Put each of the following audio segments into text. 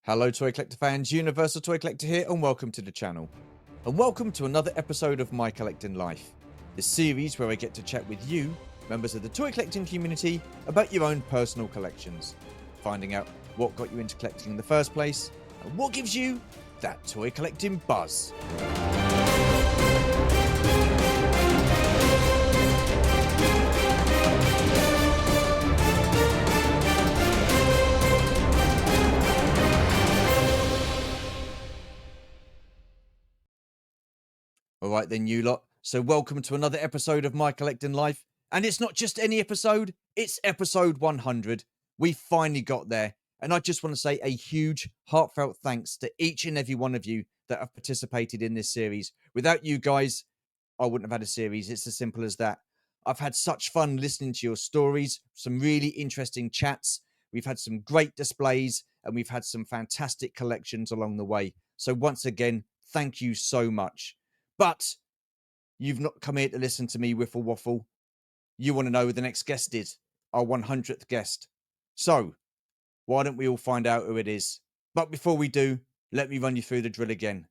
Hello Toy Collector fans, Universal Toy Collector here and welcome to the channel. And welcome to another episode of My Collecting Life, the series where I get to chat with you, members of the toy collecting community, about your own personal collections, finding out what got you into collecting in the first place and what gives you that toy collecting buzz. Alright then, you lot. So welcome to another episode of My Collecting Life. And it's not just any episode, it's episode 100. We finally got there. And I just want to say a huge, heartfelt thanks to each and every one of you that have participated in this series. Without you guys, I wouldn't have had a series. It's as simple as that. I've had such fun listening to your stories, some really interesting chats. We've had some great displays and we've had some fantastic collections along the way. So once again, thank you so much. But you've not come here to listen to me whiffle waffle. You want to know who the next guest is, our 100th guest. So why don't we all find out who it is? But before we do, let me run you through the drill again.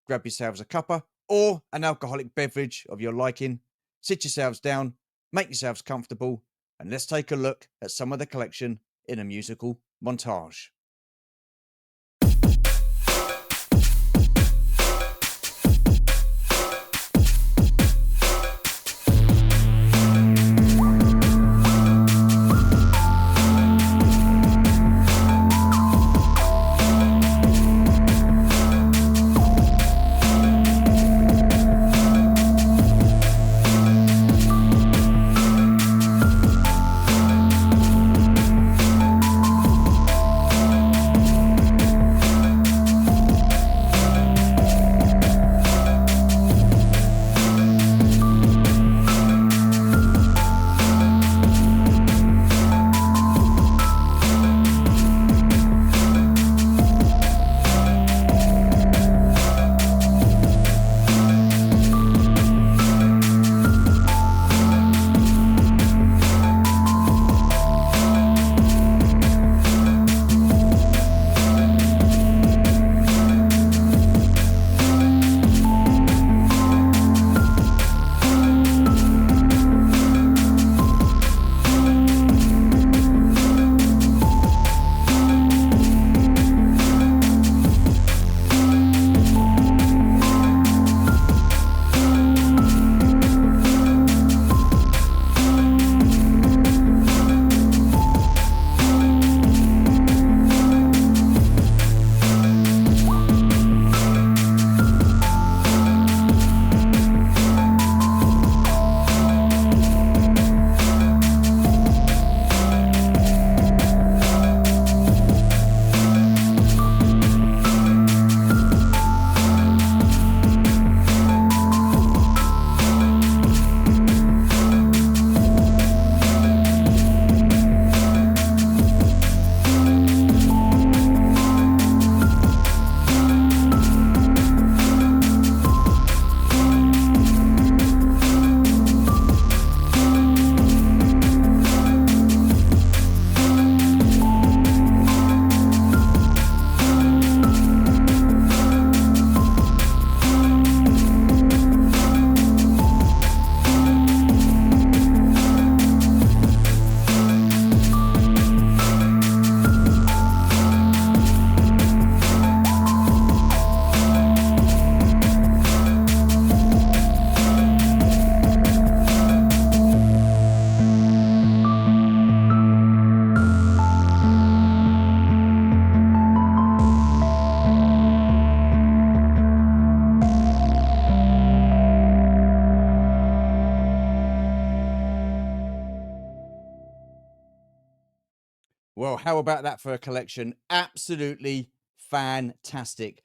Grab yourselves a cuppa or an alcoholic beverage of your liking. Sit yourselves down, make yourselves comfortable, and let's take a look at some of the collection in a musical montage. Well, how about that for a collection? Absolutely fantastic.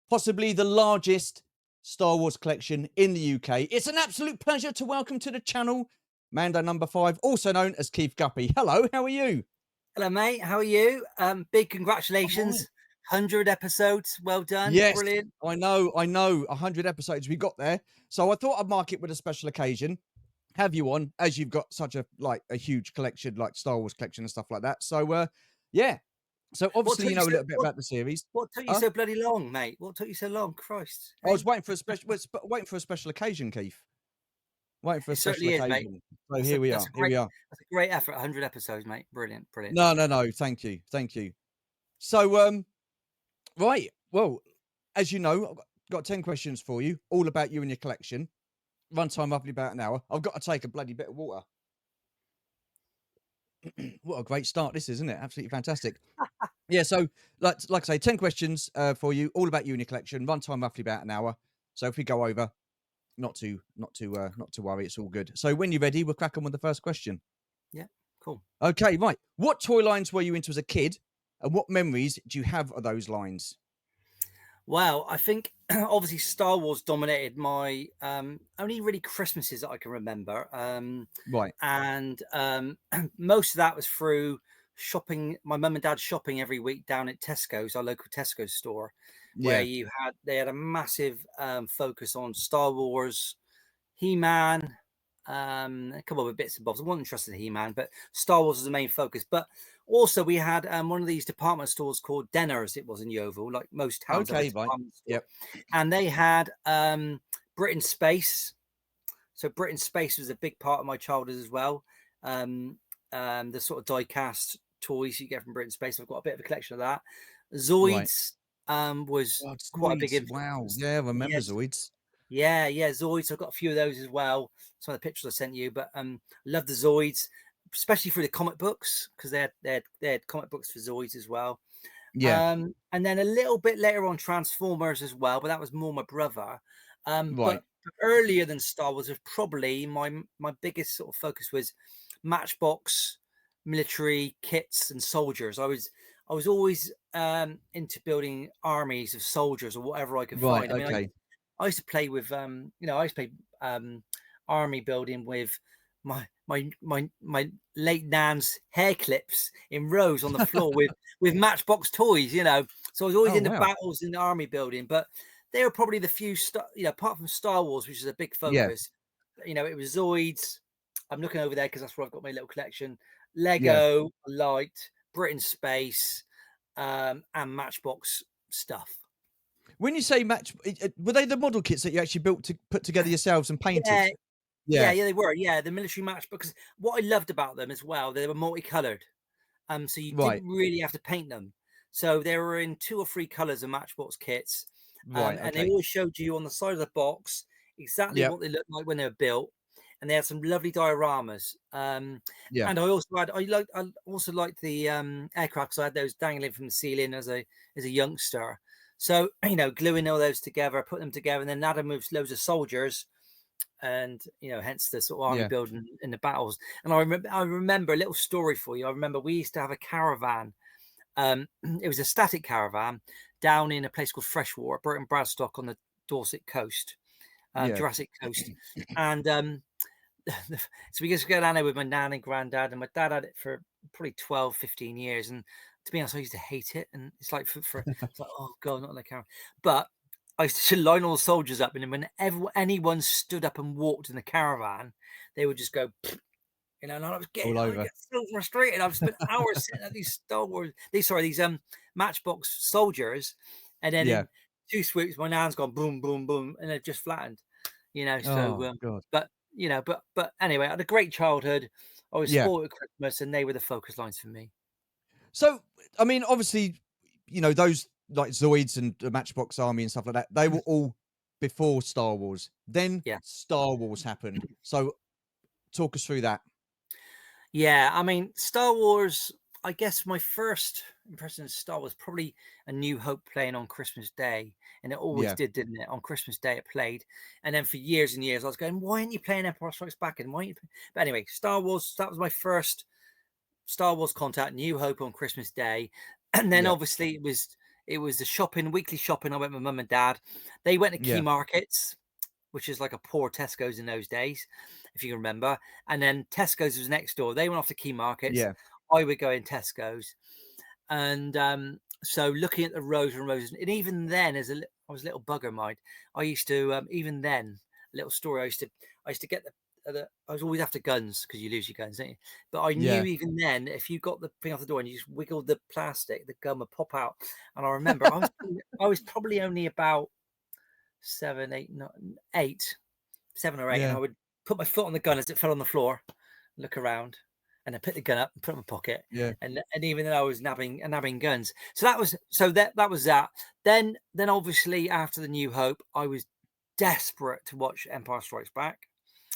Possibly the largest Star Wars collection in the UK. It's an absolute pleasure to welcome to the channel Mando No5, also known as Keith Guppy. Hello, how are you? Hello, mate. How are you? Big congratulations. 100 episodes. Well done. Yes, Brilliant. I know. 100 episodes we got there. So I thought I'd mark it with a special occasion. Have you on, as you've got such a huge collection, like Star Wars collection and stuff like that. So yeah. So What obviously, took you you know a so little bit what about the series. what took you Huh? so bloody long, mate? What took you so long? Christ, I was hey? waiting for a special, waiting for a special occasion, Keith. Waiting for a It special certainly is, mate. occasion. So here we That's are. a Here we great are. effort. 100 episodes, mate. Brilliant, brilliant. No, no, no. Thank you. Thank you. So, right. Well, as you know, I've got 10 questions for you, all about you and your collection. Runtime roughly about an hour. I've got to take a bloody bit of water. What a great start this is, isn't it? Absolutely fantastic. Yeah, so like I say, 10 questions for you, all about you and your collection. Runtime roughly about an hour. So if we go over, not to worry, it's all good. So when you're ready, we'll crack on with the first question. Yeah, cool. Okay, right. What toy lines were you into as a kid, and what memories do you have of those lines? Well, I think obviously Star Wars dominated my only really Christmases that I can remember. Right. And most of that was through shopping, my mum and dad shopping every week down at Tesco's, our local Tesco store, where Yeah. they had a massive focus on Star Wars, He-Man, a couple of bits and bobs. I wasn't interested in He-Man, but Star Wars was the main focus. But also we had one of these department stores called Denner's. It was in Yeovil, like most towns have a Okay, right. department store, Yep. and they had Britain Space. So Britain Space was a big part of my childhood as well. The sort of die-cast toys you get from Britain Space. I've got a bit of a collection of that. Right. Zoids was God, quite a big Zoids. Wow. influence. Yeah, I remember Yes, Zoids. yeah, Zoids. I've got a few of those as well. Some of the pictures I sent you, but love the Zoids, especially through the comic books, because they had comic books for Zoids as well. Yeah. And then a little bit later on Transformers as well, but that was more my brother. Right. But earlier than Star Wars was probably my biggest sort of focus was Matchbox, military kits and soldiers. I was always into building armies of soldiers or whatever I could Right. find. I mean, Okay. I used to play with I used to play army building with my late nan's hair clips in rows on the floor with Matchbox toys, So I was always Oh, into wow. battles in the army building, but they were probably the few apart from Star Wars, which is a big Yeah. focus. It was Zoids. I'm looking over there because that's where I've got my little collection. Yeah. Lego, Light, Britain Space, and Matchbox stuff. When you say were they the model kits that you actually built to put together yourselves and painted? Yeah, Yeah. they were. Yeah, the military match, because what I loved about them as well, they were multicolored. So you Right. didn't really have to paint them. So they were in 2 or 3 colors of Matchbox kits. Right. And they Okay. always showed you on the side of the box exactly Yep. what they looked like when they were built. And they had some lovely dioramas. Yeah. And I also liked the aircraft, because I had those dangling from the ceiling as a youngster. So, gluing all those together, putting them together, and then Nada moves loads of soldiers, and hence the sort of army Yeah. building in the battles. And I remember a little story for you. I remember we used to have a caravan. It was a static caravan down in a place called Freshwater, Burton Bradstock, on the Dorset coast, Yeah. Jurassic coast. And so we used to go down there with my nan and granddad, and my dad had it for probably 12, 15 years. And to be honest, I used to hate it. And it's like it's like, oh God, not on the caravan. But I used to line all the soldiers up, and then whenever anyone stood up and walked in the caravan, they would just go, and I All I over. get so frustrated. I've spent hours sitting at these Star Wars, these Matchbox soldiers, and then Yeah. in 2 swoops, my nan's gone boom, boom, boom, and they've just flattened. Oh, So God. but anyway, I had a great childhood. I was Yeah. spoiled at Christmas, and they were the focus lines for me. So, I mean, obviously, those like Zoids and the Matchbox Army and stuff like that, they were all before Star Wars. Then Yeah. Star Wars happened. So, talk us through that. Yeah, I mean, Star Wars, I guess my first impression of Star Wars probably A New Hope playing on Christmas Day. And it always Yeah. did, didn't it? On Christmas Day, it played. And then for years and years, I was going, why aren't you playing Empire Strikes Back? And why aren't you But anyway, Star Wars, that was my first Star Wars contact, New Hope on Christmas Day. And then Yeah. obviously it was the shopping, weekly shopping. I went with mum and dad. They went to key Yeah. markets, which is like a poor Tesco's in those days, if you can remember. And then Tesco's was next door. They went off to key markets. Yeah. I would go in Tesco's. And so looking at the rows and rows, and even then, I was a little bugger mind. I used to, even then, a little story. I used to get I was always after guns because you lose your guns, don't you? But I knew Yeah. even then, if you got the thing off the door and you just wiggled the plastic, the gun would pop out. And I remember I was probably only about 7, 8, 8, 7 or 8, and Yeah. I would put my foot on the gun as it fell on the floor, look around, and then pick the gun up and put it in my pocket. Yeah. And even then I was nabbing guns. So that was that. Then obviously after the New Hope, I was desperate to watch Empire Strikes Back.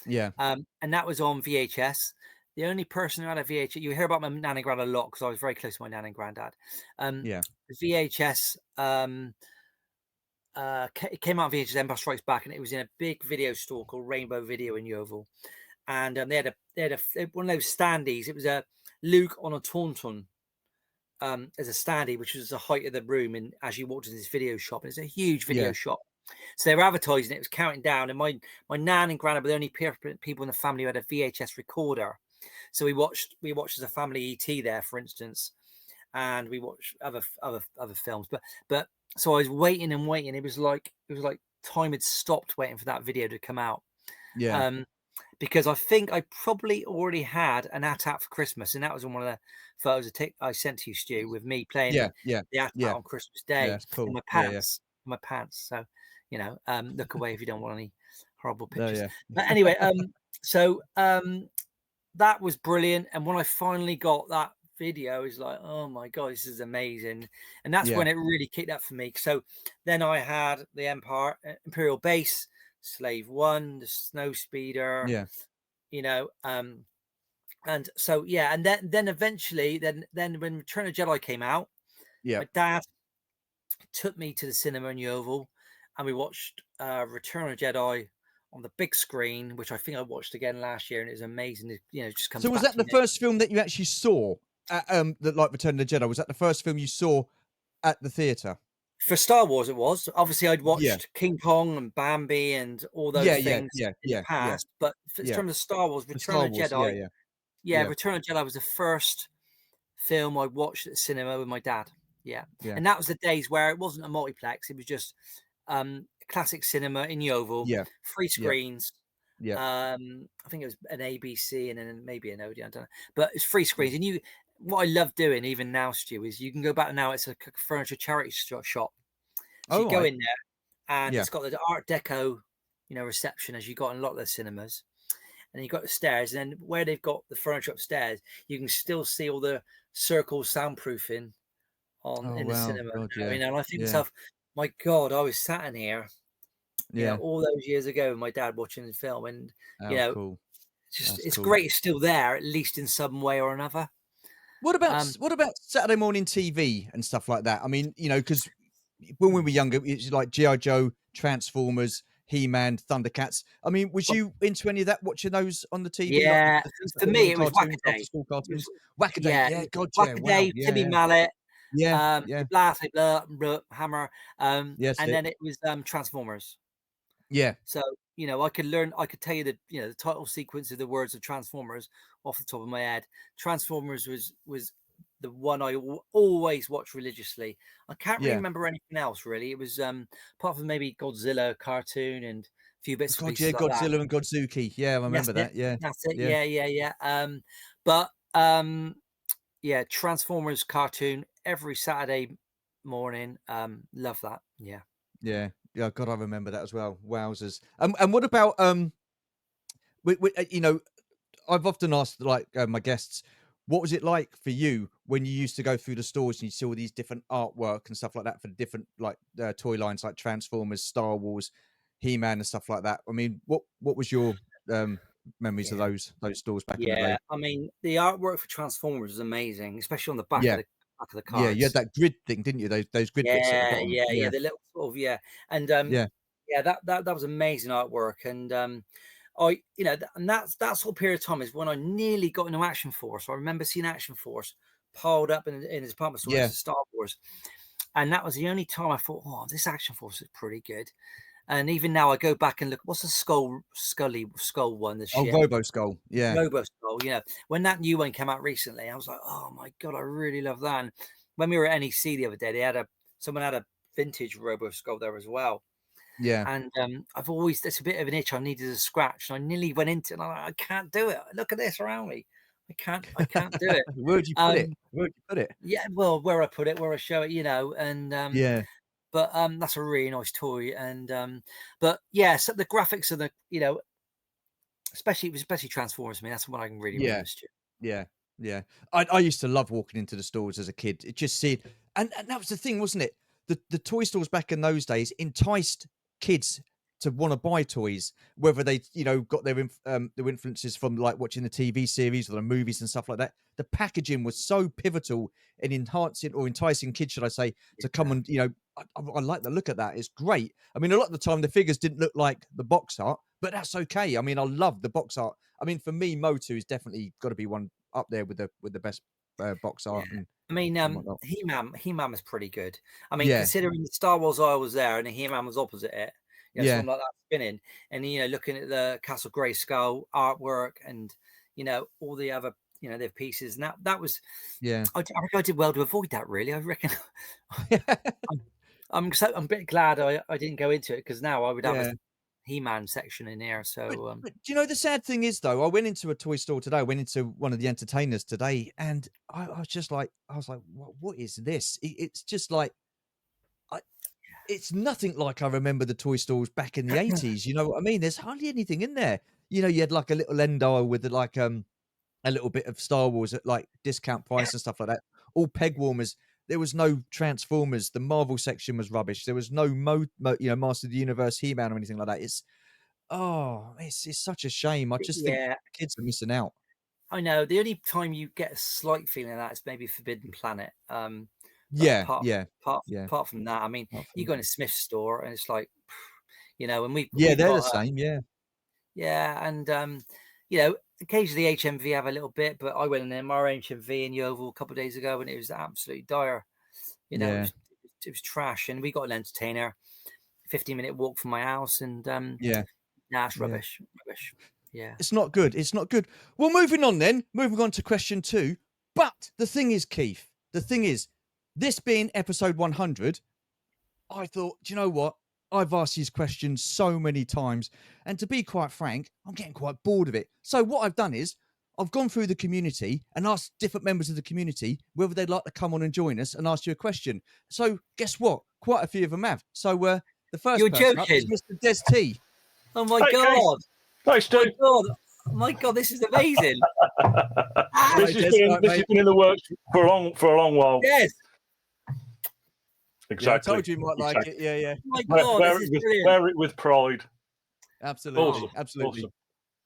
Yeah. And that was on VHS. The only person who had a VHS, you hear about my nan and granddad a lot because I was very close to my nan and granddad. Yeah. The VHS it came out on VHS Empire Strikes Back, and it was in a big video store called Rainbow Video in Yeovil. And they had one of those standees. It was a Luke on a Tauntaun as a standee, which was the height of the room. And as you walked into this video shop, and it's a huge video Yeah. shop. So they were advertising it. It was counting down, and my nan and granddad were the only people in the family who had a VHS recorder. So we watched as a family ET there, for instance, and we watched other films. But so I was waiting and waiting. It was like time had stopped waiting for that video to come out. Yeah. Because I think I probably already had an AT-AT for Christmas, and that was on one of the photos I sent to you, Stu, with me playing Yeah. the AT-AT Yeah. on Christmas Yeah. Day That's cool. in my Yeah. Yeah. pants. In my pants. So, look away if you don't want any horrible No, pictures. yeah. But anyway, so that was brilliant. And when I finally got that video, it's like, oh my God, this is amazing. And that's Yeah. when it really kicked up for me. So then I had the Imperial Base, Slave One, the Snow Speeder, Yeah. and so yeah, and then eventually then when Return of the Jedi came out, Yeah. my dad took me to the cinema in Yeovil, and we watched Return of the Jedi on the big screen, which I think I watched again last year, and it was amazing. It just comes So was back that to the first film that you actually saw at, that like Return of the Jedi? Was that the first film you saw at the theatre? For Star Wars, it was. Obviously, I'd Yeah. watched King Kong and Bambi and all Yeah. those Yeah. things Yeah. in the Yeah. Yeah. past. But in Yeah. terms of Star Wars, The Return Star of the Wars. Yeah. Jedi, Yeah. yeah, Yeah. Return of the Jedi was the first film I watched at the cinema with my dad. Yeah. Yeah. And that was the days where it wasn't a multiplex. It was just classic cinema in Yeovil, Yeah. free Yeah. screens. Yeah. I think it was an ABC and then maybe an Odeon, I don't know. But it's free screens. And what I love doing even now, Stu, is you can go back now. It's a furniture charity shop. So you Oh, go right. in there, and Yeah. it's got the Art Deco, reception as you got in a lot of the cinemas. And you've got the stairs, and then where they've got the furniture upstairs, you can still see all the circle soundproofing Oh, in the wow. cinema. God, I yeah. mean, and I think to Yeah. myself, my God, I was sat in here, Yeah. all those years ago with my dad watching the film, and How cool. That's it's cool. great. It's still there, at least in some way or another. What about Um, Saturday morning TV and stuff like that? I mean, because when we were younger, it's like G.I. Joe, Transformers, He-Man, Thundercats. I mean, was but you into any of that, watching those on the TV, like yeah, the for Saturday me, morning it was cartoons, after Whack-A-Day. school It was, cartoons? Whack-A-Day, yeah, it yeah, was God, yeah, wow, Whack-A-Day, yeah, Timmy Mallet, yeah, yeah, blah, blah, blah, hammer, yes, and it, then it was Transformers. yeah, So, I could tell you the title sequence of the words of Transformers off the top of my head. Transformers was the one I always watched religiously. I can't really yeah. remember anything else really. It was apart from maybe Godzilla cartoon and a few bits and God, yeah, pieces like that. Godzilla and Godzuki, yeah, I That's remember it. that, yeah, That's it. yeah, Yeah. But yeah, Transformers cartoon every Saturday morning. Love that. Yeah. yeah, yeah. God, I remember that as well. Wowzers. And what about I've often asked like my guests, what was it like for you when you used to go through the stores and you saw all these different artwork and stuff like that for the different like toy lines like Transformers, Star Wars, He-Man, and stuff like that? I mean, what was your memories of Yeah. those stores back in the Yeah, day? I mean, the artwork for Transformers is amazing, especially on the back Yeah, of the yeah. You had cards. that grid thing, didn't you? Those grid bits at the bottom. Yeah, Yeah, the little sort of and yeah, yeah, that was amazing artwork, and and that sort of period of time is when I nearly got into Action Force. I remember seeing Action Force piled up in his department store next yeah. to Star Wars, and that was the only time I thought, oh, this Action Force is pretty good. And even now, I go back and look. What's the skull one? The Oh, ship. Robo Skull. Yeah, Robo Skull, when that new one came out recently, I was like, oh my God, I really love that. And when we were at NEC the other day, someone had a vintage Robo Skull there as well. Yeah. And I've always, that's a bit of an itch I needed to scratch, and I nearly went into it, and I can't do it. Look at this around me. I can't do it. Where'd you put it? Um, Where'd you put it? yeah, well, where I put it, where I show it, and Yeah. but that's a really nice toy, and but yeah, so the graphics of the, especially Transformers to me, that's what I can really Yeah. remember, Stu. Yeah. Yeah. I used to love walking into the stores as a kid. It just seemed, and that was the thing, wasn't it? The toy stores back in those days enticed kids to want to buy toys, whether they, got their influences from like watching the TV series or the movies and stuff like that. The packaging was so pivotal in enhancing or enticing kids, should I say, to come and, I like the look at that. It's great. I mean, a lot of the time the figures didn't look like the box art, but that's okay. I mean, I love the box art. I mean, for me, Motu is definitely got to be one up there with the best box Yeah. art and I mean, whatnot. He-Man was pretty good. I mean, Yeah, considering the Star Wars I was there and the He-Man was opposite it, yeah, something like that spinning, and looking at the Castle Grayskull artwork, and all the other their pieces, and that was, yeah. I reckon I did well to avoid that. Really, I reckon. I'm a bit glad I didn't go into it, because now I would have a Yeah. He-Man section in there. But, So but do you know the sad thing is though, I went into a toy store today. I went into one of the entertainers today, and I was just like, what is this? It's just like, I, it's nothing like I remember the toy stores back in the 80s. You know what I mean? There's hardly anything in there. You had like a little end aisle with like a little bit of Star Wars at like discount price and stuff like that. All peg warmers. There was no Transformers. The Marvel section was rubbish. There was no Master of the Universe, He-Man, or anything like that. It's such a shame. I just think yeah, kids are missing out. I know. The only time you get a slight feeling of that is maybe Forbidden Planet. But Yeah, apart yeah, apart yeah. apart from that, I mean, Apart you from go in a Smith's store and it's like, and yeah, we've they're the got same. Yeah, yeah, and occasionally HMV have a little bit, but I went in there, my HMV in Yeovil a couple of days ago, and it was absolutely dire. yeah, It was trash, and we got an entertainer, 15-minute walk from my house, and yeah, nah, it's yeah. rubbish. Yeah. It's not good. It's not good. Well, moving on then. Moving on to question 2. But the thing is, Keith, the thing is, this being episode 100, I thought, do you know what? I've asked these questions so many times. And to be quite frank, I'm getting quite bored of it. So what I've done is I've gone through the community and asked different members of the community whether they'd like to come on and join us and ask you a question. So guess what? Quite a few of them have. So the first You're person up is joking. Mr. Des T. Oh my Hey, Keith. God. Hi, My Stu. God. My God, this is amazing. Hello, This has Des. been Right, this mate. has been in the works for a long while. Yes. Yeah, I Exactly. told you you might like it. Yeah, yeah. Oh my God, this is brilliant. Wear it with pride. Absolutely. Awesome. Absolutely. Awesome.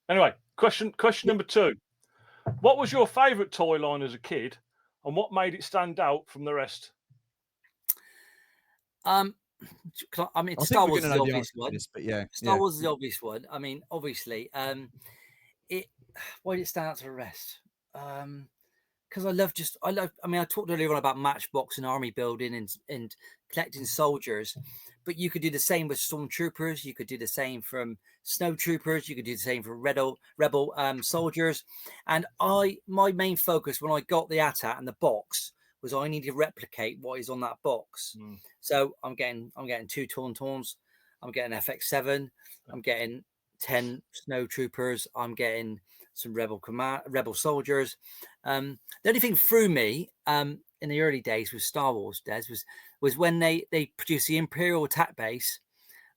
Anyway, question number 2. What was your favourite toy line as a kid, and what made it stand out from the rest? I mean, I think Star we're Wars going is to the know the obvious answer to one. this, but yeah, Star yeah, Wars is the obvious one. I mean, obviously, it. Why did it stand out to the rest? Because I mean, I talked earlier on about Matchbox and army building and collecting soldiers, but you could do the same with stormtroopers. You could do the same from snow troopers. You could do the same for rebel soldiers. And my main focus when I got the AT-AT and the box was I need to replicate what is on that box. So I'm getting 2 Tauntauns, I'm getting FX7, I'm getting 10 snow troopers, I'm getting some rebel soldiers. The only thing threw me in the early days with Star Wars, Des, was when they produced the Imperial attack base,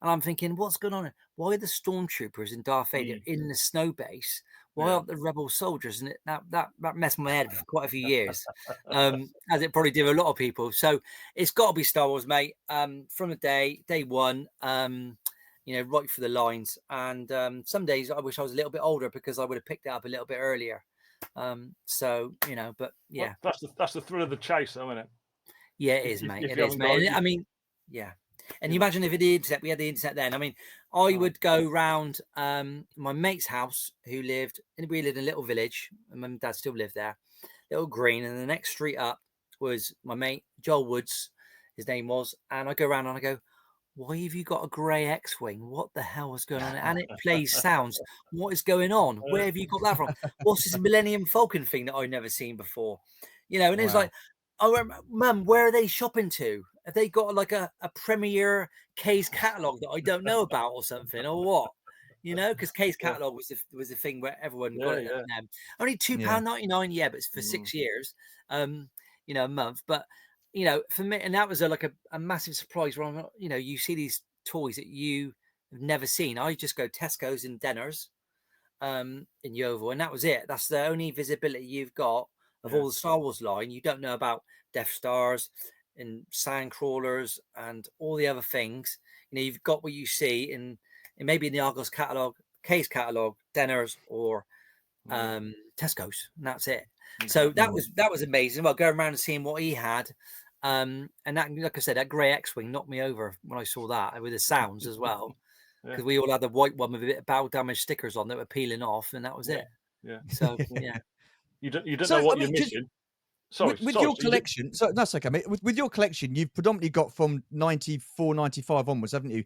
and I'm thinking, what's going on? Why are the stormtroopers and Darth Vader in the snow base? Why aren't the rebel soldiers? And that messed my head for quite a few years, as it probably did a lot of people. So it's got to be Star Wars, mate. From the day one, right for the lines. And some days I wish I was a little bit older because I would have picked it up a little bit earlier. But yeah, Well, that's the thrill of the chase, though, isn't it? yeah, it is, mate. If It you is, haven't mate. got it, I mean, yeah. And you imagine if we had the internet then. I mean, I would go round my mate's house we lived in a little village, and my dad still lived there, little green, and the next street up was my mate Joel Woods, his name was, and I go around and I go, why have you got a grey X-Wing? What the hell is going on? And it plays sounds. What is going on? Where have you got that from? What's this Millennium Falcon thing that I've never seen before? And it's Wow. like, Oh, Mum, where are they shopping to? Have they got like a Premier K's catalogue that I don't know about or something, or what? You know, because K's catalogue was the thing where everyone got it. Yeah. Only Yeah. £2.99, yeah, but it's for 6 years, you know, a month. But you know, for me, and that was like a massive surprise. Where I'm not, you know, you see these toys that you have never seen. I just go Tesco's and Denner's, in Yeovil, and that was it. That's the only visibility you've got of all the Star Wars line. You don't know about Death Stars and sand crawlers and all the other things. You know, you've got what you see in maybe in the Argos catalogue, K's catalogue, Denner's, or Tesco's, and that's it. So that was amazing. Well, going around and seeing what he had, and that, like I said, that grey X-wing knocked me over when I saw that, with the sounds as well. Because we all had the white one with a bit of battle damage stickers on that were peeling off, and that was it. Yeah. So yeah. You don't know what you're missing. Sorry, with your collection, so that's okay, mate. With your collection, you've predominantly got from 94, 95 onwards, haven't you?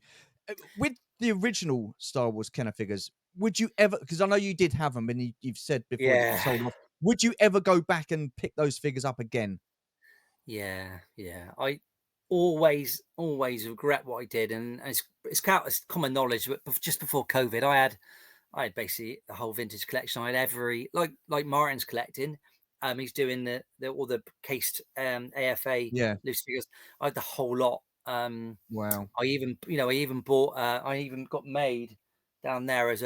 With the original Star Wars Kenner figures, would you ever? Because I know you did have them, and you've said before that you sold them off. Would you ever go back and pick those figures up again? Yeah. I always regret what I did, and it's common knowledge. But just before COVID, I had basically the whole vintage collection. I had every like Martin's collecting. He's doing all the cased AFA loose figures. I had the whole lot. Wow. I even bought. I even got made down there as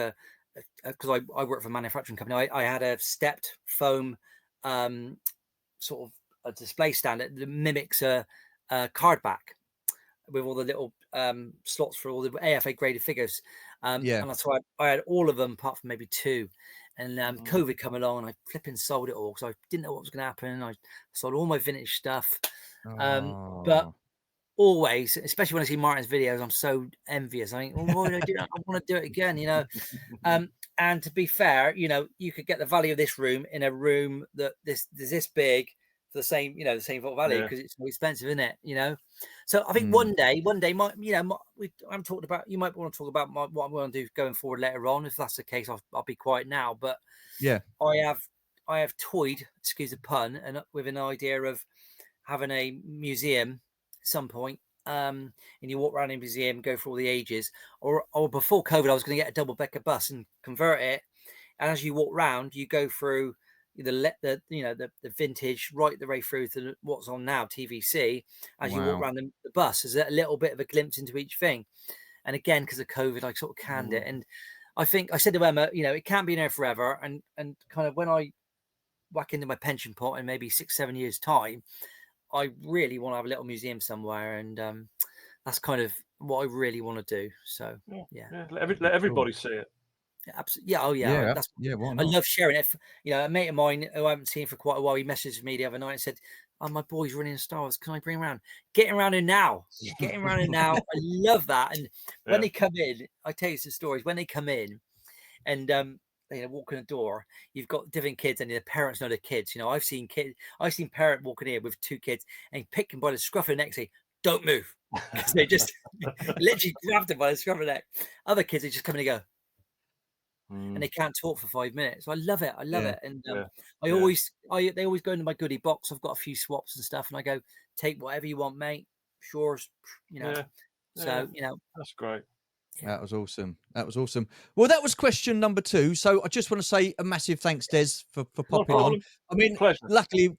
because I work for a manufacturing company. I had a stepped foam sort of a display stand that mimics a card back with all the little slots for all the AFA graded figures. And that's why I had all of them apart from maybe two. And COVID come along and I flipping sold it all because I didn't know what was going to happen. I sold all my vintage stuff. But always, especially when I see Martin's videos, I'm so envious. I think, well, why did I do that? I want to do it again, you know. And to be fair, you know, you could get the value of this room in a room that this big for the same, you know, the same value because it's more expensive, isn't it? You know. So I think one day, might, you know, I'm talking about. You might want to talk about what I'm going to do going forward later on. If that's the case, I'll be quiet now. But yeah, I have toyed, excuse the pun, and with an idea of having a museum at some point. And you walk around in a museum, go through all the ages, or before COVID, I was going to get a double-decker bus and convert it. And as you walk around, you go through the vintage right the way through to what's on now TVC. As you walk around the bus, there's a little bit of a glimpse into each thing. And again, because of COVID, I sort of canned it. And I think I said to Emma, you know, it can't be in there forever. And kind of when I whack into my pension pot in maybe 6-7 years time, I really want to have a little museum somewhere, and that's kind of what I really want to do. So let everybody see it. Absolutely. Yeah. Why not? I love sharing it. You know, a mate of mine who I haven't seen for quite a while, he messaged me the other night and said, "Oh, my boy's running a Star Wars. Can I bring him around? Get him around in now. Get him around in now." I love that. And when they come in, I tell you some stories. When they come in, and they walk in the door, you've got different kids, and the parents know the kids. You know, I've seen parent walking in with two kids and pick him by the scruff of the neck, and say, "Don't move," because they just literally grabbed him by the scruff of the neck. Other kids are just coming and go. And they can't talk for 5 minutes. So I love it. And they always go into my goodie box. I've got a few swaps and stuff, and I go, "Take whatever you want, mate. Sure." You know. So you know, that's great. Yeah. That was awesome. Well, that was question number 2. So I just want to say a massive thanks, Des, for popping on. I mean,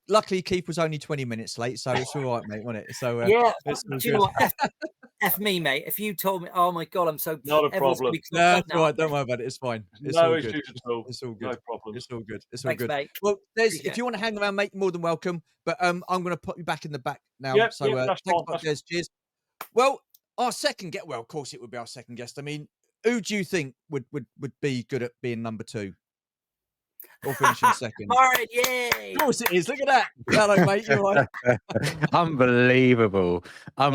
luckily Keith was only 20 minutes late, so it's all right, mate, wasn't it? So do you know what? F me, mate. If you told me, oh my God, I'm so not a problem. No, that's all right. Don't worry about it. It's fine. It's all good. It's all good. No problem. It's all good. It's all Thanks, good. Mate. Well, Des, if you want to hang around, mate, more than welcome. But I'm going to put you back in the back now. Thanks a lot, Des. Cheers. Well, our second guest. Well, of course, it would be our second guest. I mean, who do you think would be good at being number 2? Or finishing second? Martin, yay! Of course it is. Look at that. Hello, mate. You're right. Unbelievable. I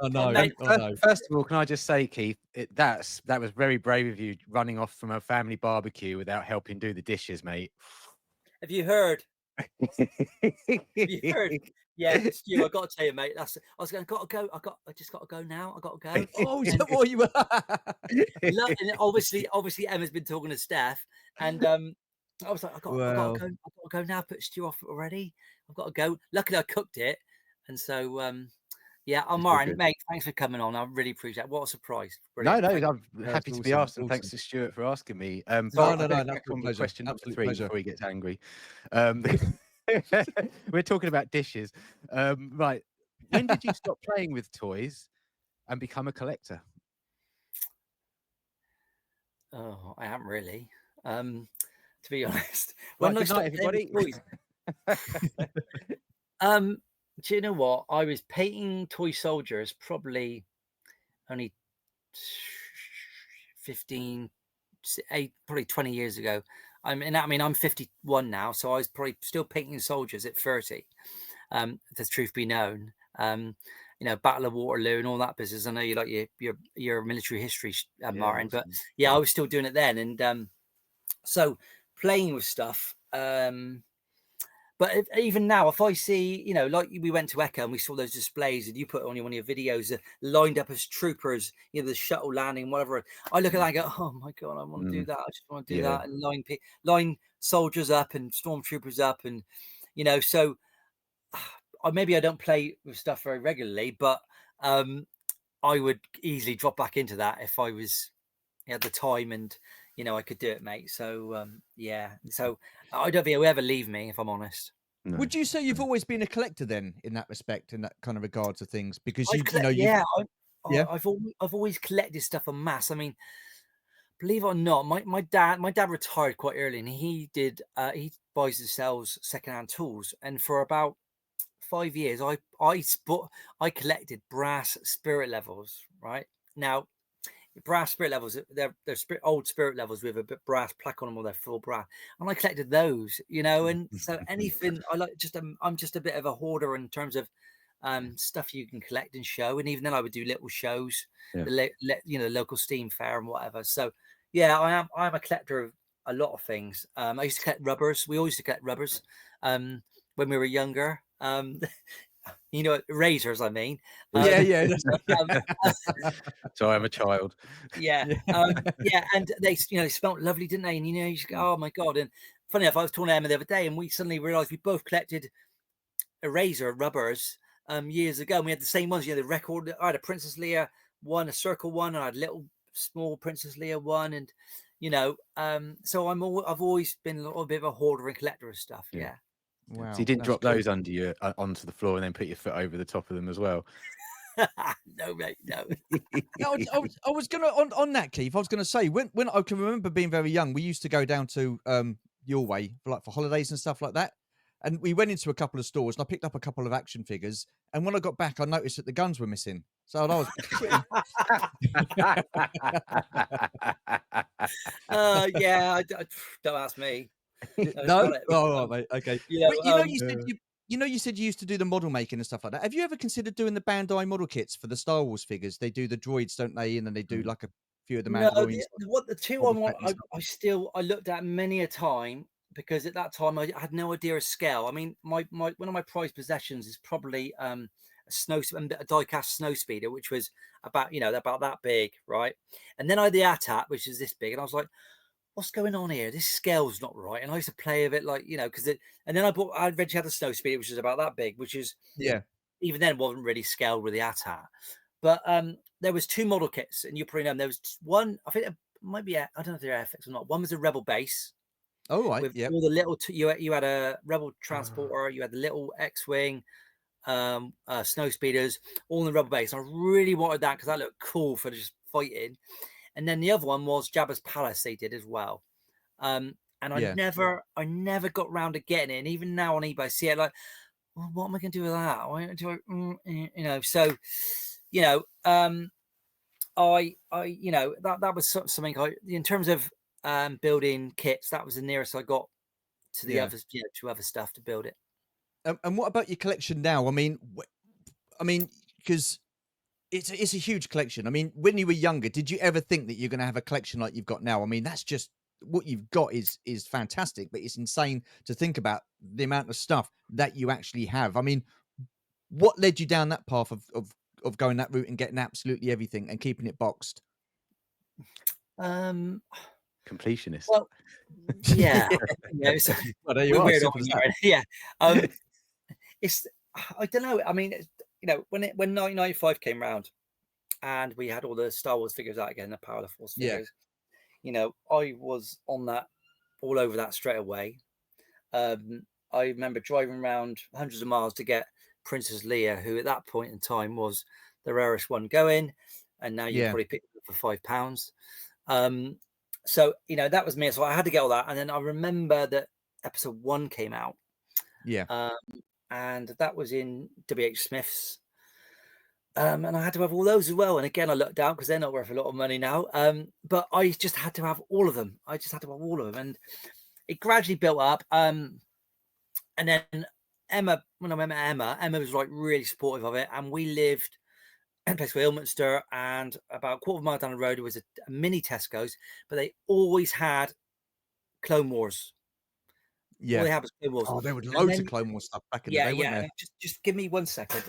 know. First of all, can I just say, Keith, that was very brave of you, running off from a family barbecue without helping do the dishes, mate. Have you heard? Yeah, Stu, I got to tell you, mate. I was going. Got to go. I just got to go now. I got to go. Oh, is that what you were? And obviously, Emma's been talking to Steph, and I was like, I got to go now. Put Stu off already. I've got to go. Luckily, I cooked it, and so yeah. It's all Martin, good. mate, thanks for coming on. I really appreciate it. What a surprise! No, Brilliant. Thank I'm That's happy to be awesome. asked, and thanks Awesome. to Stuart for asking me. No, So no, I no, better an crack absolute on with pleasure. question number Absolute 3 pleasure. before he gets angry. We're talking about dishes. Right. When did you stop playing with toys and become a collector? Oh, I haven't really. To be honest, Right, when I good night, stopped playing with everybody. toys, do you know what? I was painting toy soldiers probably only 15, probably 20 years ago. I mean, I'm 51 now, so I was probably still painting soldiers at 30. The truth be known, you know, Battle of Waterloo and all that business. I know you like your military history, Martin, but awesome. yeah, I was still doing it then, and so playing with stuff. But even now, if I see, you know, like we went to Echo and we saw those displays and you put on one of your videos lined up as troopers, you know, the shuttle landing, whatever, I look at that and go, oh my God, I want to do that. I just want to do Yeah. that. And line soldiers up and stormtroopers up. And, you know, so maybe I don't play with stuff very regularly, but I would easily drop back into that if I was at the time and, you know, I could do it, mate. So yeah, so I don't think it'll ever leave me, if I'm honest. No. Would you say you've always been a collector then, in that respect, in that kind of regard to things? Because I've always collected stuff en masse. I mean, believe it or not, my dad retired quite early, and he buys and sells secondhand tools. And for about 5 years, I collected brass spirit levels. Right now, brass spirit levels, they're old spirit levels with a bit brass plaque on them, or they're full brass, and I collected those, you know. And so anything I like, I'm just a bit of a hoarder in terms of stuff you can collect and show. And even then I would do little shows, you know, local steam fair and whatever. So yeah, I'm a collector of a lot of things. I used to collect rubbers. We always used to collect rubbers when we were younger. You know, razors, I mean. yeah. So I'm a child. Yeah. Yeah, and they, you know, smelled lovely, didn't they? And, you know, you just go, oh my God. And funny enough, I was talking to Emma the other day, and we suddenly realized we both collected eraser rubbers years ago, and we had the same ones. You know, the record, I had a Princess Leia one, a circle one, and I had a little small Princess Leia one. And, you know, so I've always been a little bit of a hoarder and collector of stuff. Yeah. Wow. So you didn't that's drop cool. those under you onto the floor and then put your foot over the top of them as well? No, mate, no. I was gonna on that, Keith. I was gonna say when I can remember being very young, we used to go down to your way for holidays and stuff like that. And we went into a couple of stores and I picked up a couple of action figures. And when I got back, I noticed that the guns were missing. So I was pretty... Yeah, don't ask me. No, oh, mate, okay. You know, But you said you used to do the model making and stuff like that. Have you ever considered doing the Bandai model kits for the Star Wars figures? They do the droids, don't they? And then they do like a few of the no, Mandalorians. the two I Boba want, Fett and stuff. I looked at many a time, because at that time I had no idea of scale. I mean, my one of my prized possessions is probably a die-cast snow speeder, which was about, you know, about that big, right? And then I had the AT-AT, which is this big, and I was like, what's going on here? This scale's not right. And I used to play with it, like, you know, and then I eventually had the snow speeder, which is about that big, which is, Yeah. even then wasn't really scaled with the AT-AT. But there was two model kits, and you probably know them. There was one, I think it might be, I don't know if they're FX or not. One was a Rebel base. Oh, right. With Yeah. all the little, you had a Rebel transporter, you had the little X-Wing, snow speeders, all in the Rebel base. I really wanted that because that looked cool for just fighting. And then the other one was Jabba's Palace, they did as well. And I never got round to getting it. And even now on eBay, I see it like, well, what am I going to do with that? You know, so, you know, you know, that was something in terms of building kits, that was the nearest I got to the other, you know, to other stuff to build it. And what about your collection now? I mean, because it's a huge collection. I mean, when you were younger, did you ever think that you're going to have a collection like you've got now? I mean, that's just what you've got is fantastic, but it's insane to think about the amount of stuff that you actually have. I mean, what led you down that path of going that route and getting absolutely everything and keeping it boxed? Completionist. Well, yeah. Yeah, so Well, there you are. weird, Simple as that. yeah. it's I don't know. I mean, you know, when 1995 came round, and we had all the Star Wars figures out again, the Power of the Force Yeah. figures. You know, I was on that, all over that straight away. I remember driving around hundreds of miles to get Princess Leia, who at that point in time was the rarest one going, and now you Yeah. probably pick it up for £5. So you know, that was me. So I had to get all that, and then I remember that episode 1 came out, Yeah. and that was in WH Smith's. And I had to have all those as well. And again, I looked down because they're not worth a lot of money now. But I just had to have all of them. I just had to have all of them. And it gradually built up. And then Emma, when I met Emma was like really supportive of it. And we lived in a place called Ilminster, and about a quarter of a mile down the road, there was a mini Tesco's, but they always had Clone Wars. All Yeah. they had was Clone Wars. Oh, there were And loads then- of Clone Wars stuff back in yeah, the day, yeah. weren't there? Just give me 1 second.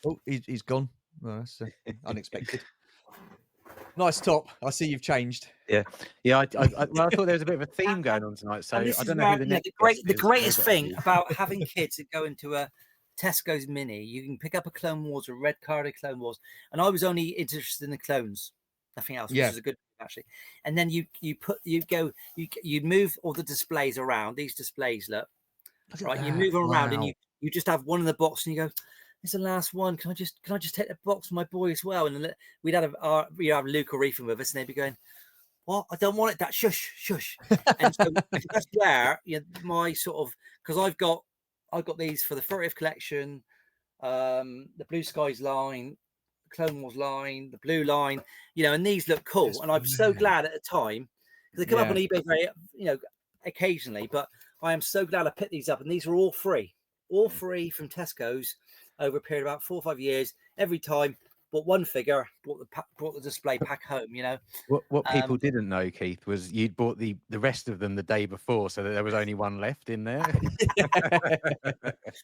Oh, he's gone. Well, that's unexpected. Nice top. I see you've changed. Yeah. Well, I thought there was a bit of a theme going on tonight, so And this I is don't know where, who the you know, next the guest is. greatest Maybe thing that'll be- about having kids that go into a Tesco's mini, you can pick up a Clone Wars, a red carded Clone Wars, and I was only interested in the clones, nothing else, which Yeah. is a good thing, actually. And then you move all the displays around. These displays, look, Look at right? You that. move them around, and Wow. you just have one in the box, and you go, "It's the last one. Can I just take the box for my boy as well?" And then we'd have Luke or Ethan with us, and they'd be going, "What? I don't want it. That shush." And so that's where my sort of, because I've got these for the 30th collection, the Blue Skies line, the Clone Wars line, the Blue line, and these look cool. Yes, and I'm so man. glad at the time, because they come up Yeah. on eBay very, occasionally, but I am so glad I picked these up, and these were all free from Tesco's over a period of about 4 or 5 years. Every time, bought one figure, brought the display pack home. What people didn't know, Keith, was you'd bought the rest of them the day before, so that there was only one left in there.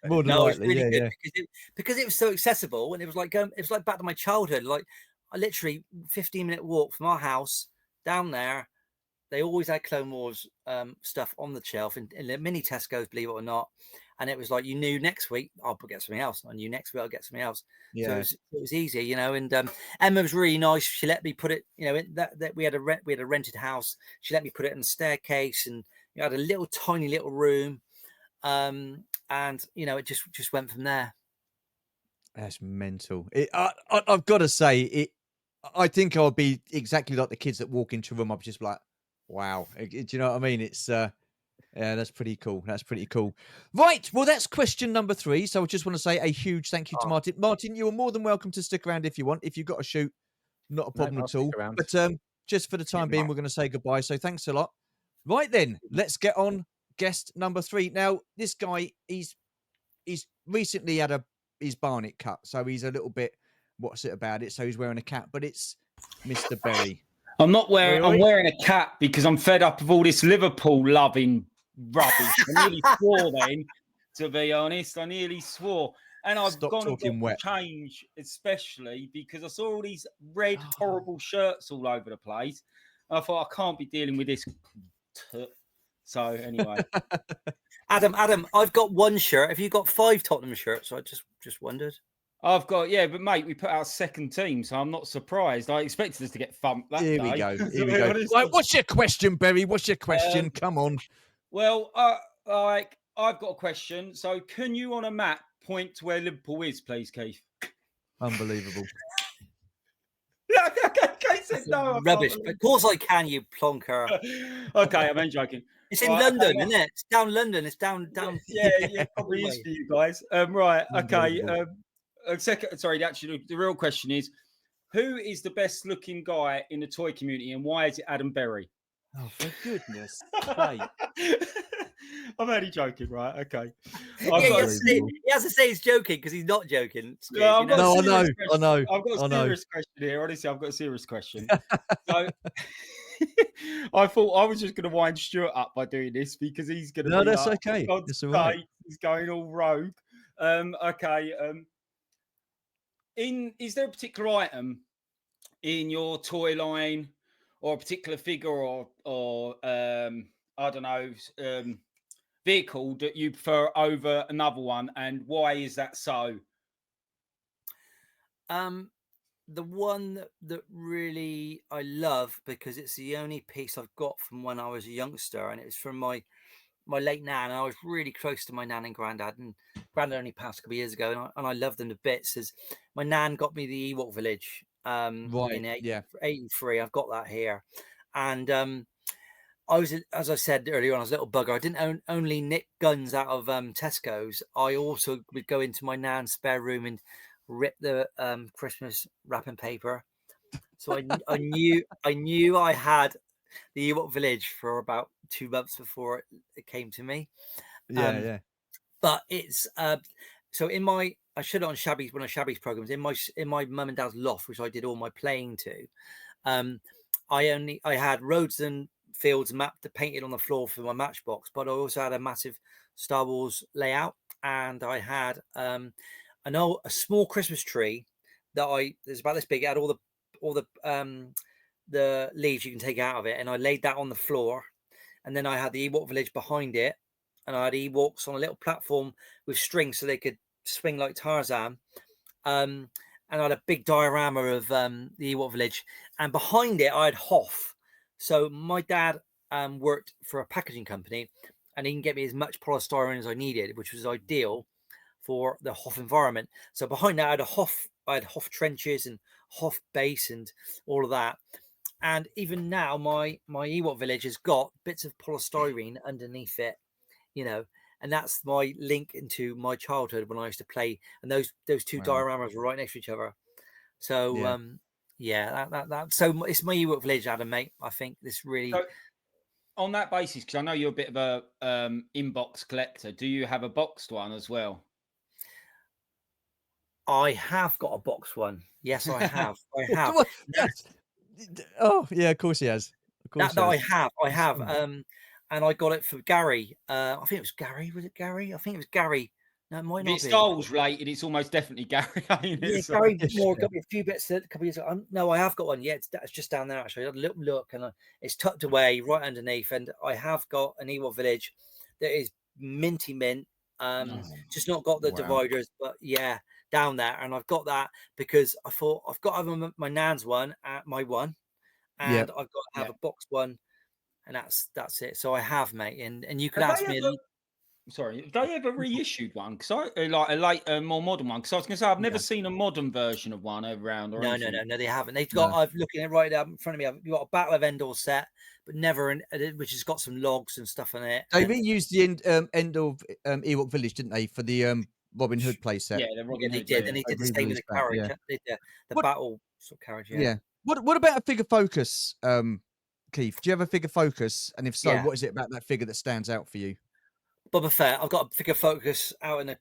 More than No, it's likely, really yeah, good yeah. because it was so accessible, and it was like back to my childhood. Like, I literally 15-minute walk from our house down there. They always had Clone Wars stuff on the shelf in the mini Tesco's, believe it or not. And it was like, you knew next week I'll get something else. I knew next week I'll get something else. Yeah. So it was easy, And Emma was really nice. She let me put it, that we had a rented house. She let me put it in the staircase, and had a little tiny little room. And it just went from there. That's mental. I've got to say it. I think I'll be exactly like the kids that walk into a room. I'm just like, wow. Do you know what I mean? It's yeah, that's pretty cool. That's pretty cool. Right. Well, that's question number 3. So I just want to say a huge thank you to Martin. Martin, you are more than welcome to stick around if you want. If you've got to shoot, not a problem I'll at all. stick around. But just for the time being, we're going to say goodbye. So thanks a lot. Right then, let's get on guest number 3. Now, this guy, he's recently had his barnet cut, so he's a little bit what's it about it. So he's wearing a cap, but it's Mr. Berry. I'm not wearing. Really? I'm wearing a cap because I'm fed up of all this Liverpool loving rubbish. I nearly swore then, to be honest. I nearly swore, and I've Stop gone and talking got wet. to change, especially because I saw all these red horrible shirts all over the place. I thought I can't be dealing with this. So anyway, Adam, I've got one shirt. Have you got 5 Tottenham shirts? I just wondered. I've got but mate, we put our second team, so I'm not surprised. I expected us to get thumped that Here day. we go. to Here we be go. honest. Right, what's your question, Berry? What's your question? Come on. Well, I've got a question. So, can you on a map point to where Liverpool is, please, Keith? Unbelievable. Keith said no. I can't Rubbish. believe Of course I can, you plonker. it. Okay, I'm joking. It's in Right, London, okay, isn't it? It's down London. It's down. Yeah, it probably is for you guys. Right. Okay. Sorry. Actually, the real question is, who is the best looking guy in the toy community, and why is it Adam Berry? Oh, for goodness sake. I'm only joking, right? Okay. Yeah, he has to say he's joking because he's not joking. Steve, No, I've got a No, I serious know. question. I know. I've got I a know. serious question here. Honestly, I've got a serious question. So, I thought I was just going to wind Stuart up by doing this because he's going to No, be that's like, okay. "For God's It's all right. sake, he's going all rogue. Okay. Is there a particular item in your toy line or a particular figure or I don't know, vehicle that you prefer over another one, and why is that so? The one that really I love, because it's the only piece I've got from when I was a youngster, and it was from my late nan. And I was really close to my nan and granddad, and granddad only passed a couple of years ago, and I love them to bits. As my nan got me the Ewok Village Right. in Yeah. 83. I've got that here. And I was, as I said earlier on, I was a little bugger. I didn't only nick guns out of Tesco's. I also would go into my nan's spare room and rip the Christmas wrapping paper. So I knew I had the Ewok Village for about 2 months before it came to me. Yeah. Yeah. But it's so in my, I showed it on Shabby's, one of Shabby's programs, in my mum and dad's loft, which I did all my playing to. I had roads and fields mapped, painted on the floor for my Matchbox, but I also had a massive Star Wars layout, and I had a small Christmas tree that there's about this big. It had all the leaves you can take out of it, and I laid that on the floor, and then I had the Ewok Village behind it, and I had Ewoks on a little platform with strings so they could swing like Tarzan. And I had a big diorama of the Ewok Village, and behind it I had Hoth. So my dad worked for a packaging company, and he can get me as much polystyrene as I needed, which was ideal for the Hoth environment. So behind that I had Hoth trenches and Hoth base and all of that. And even now my Ewok Village has got bits of polystyrene underneath it, and that's my link into my childhood when I used to play, and those two dioramas were right next to each other. So so it's my Ewok Village, Adam, mate. I think this really. So, on that basis, because I know you're a bit of a inbox collector, do you have a boxed one as well? I have got a box one. Yes, I have. I have. Oh yeah, of course he has. Of course, that I have. And I got it for Gary. I think it was Gary. Was it Gary? I think it was Gary. No, it might not be. If it's Star Wars related, it's almost definitely Gary. Yeah, Gary Moore got me a few bits a couple of years ago. No, I have got one. Yeah, it's just down there actually. I had a little look, and it's tucked away right underneath. And I have got an Ewok Village that is minty mint. Just not got the dividers, but yeah, down there. And I've got that because I thought I've got to have my nan's one at my one, and I've got to have a box one, and that's it. So I have, mate. And you could ask me. Sorry, have they ever reissued one? Because I like a late, more modern one. Because I was going to say I've never seen a modern version of one around. Or no, they haven't. They've got. I'm looking at right up in front of me. You've got a Battle of Endor set, but never which has got some logs and stuff in it. They reused the end of Ewok Village, didn't they, for the Robin Hood playset? Yeah, they did, and they did the same with the carriage. Yeah. They did the battle sort of carriage. Yeah. What about a figure focus, Keith? Do you have a figure focus? And if so, what is it about that figure that stands out for you? Boba Fett. I've got a figure focus out in the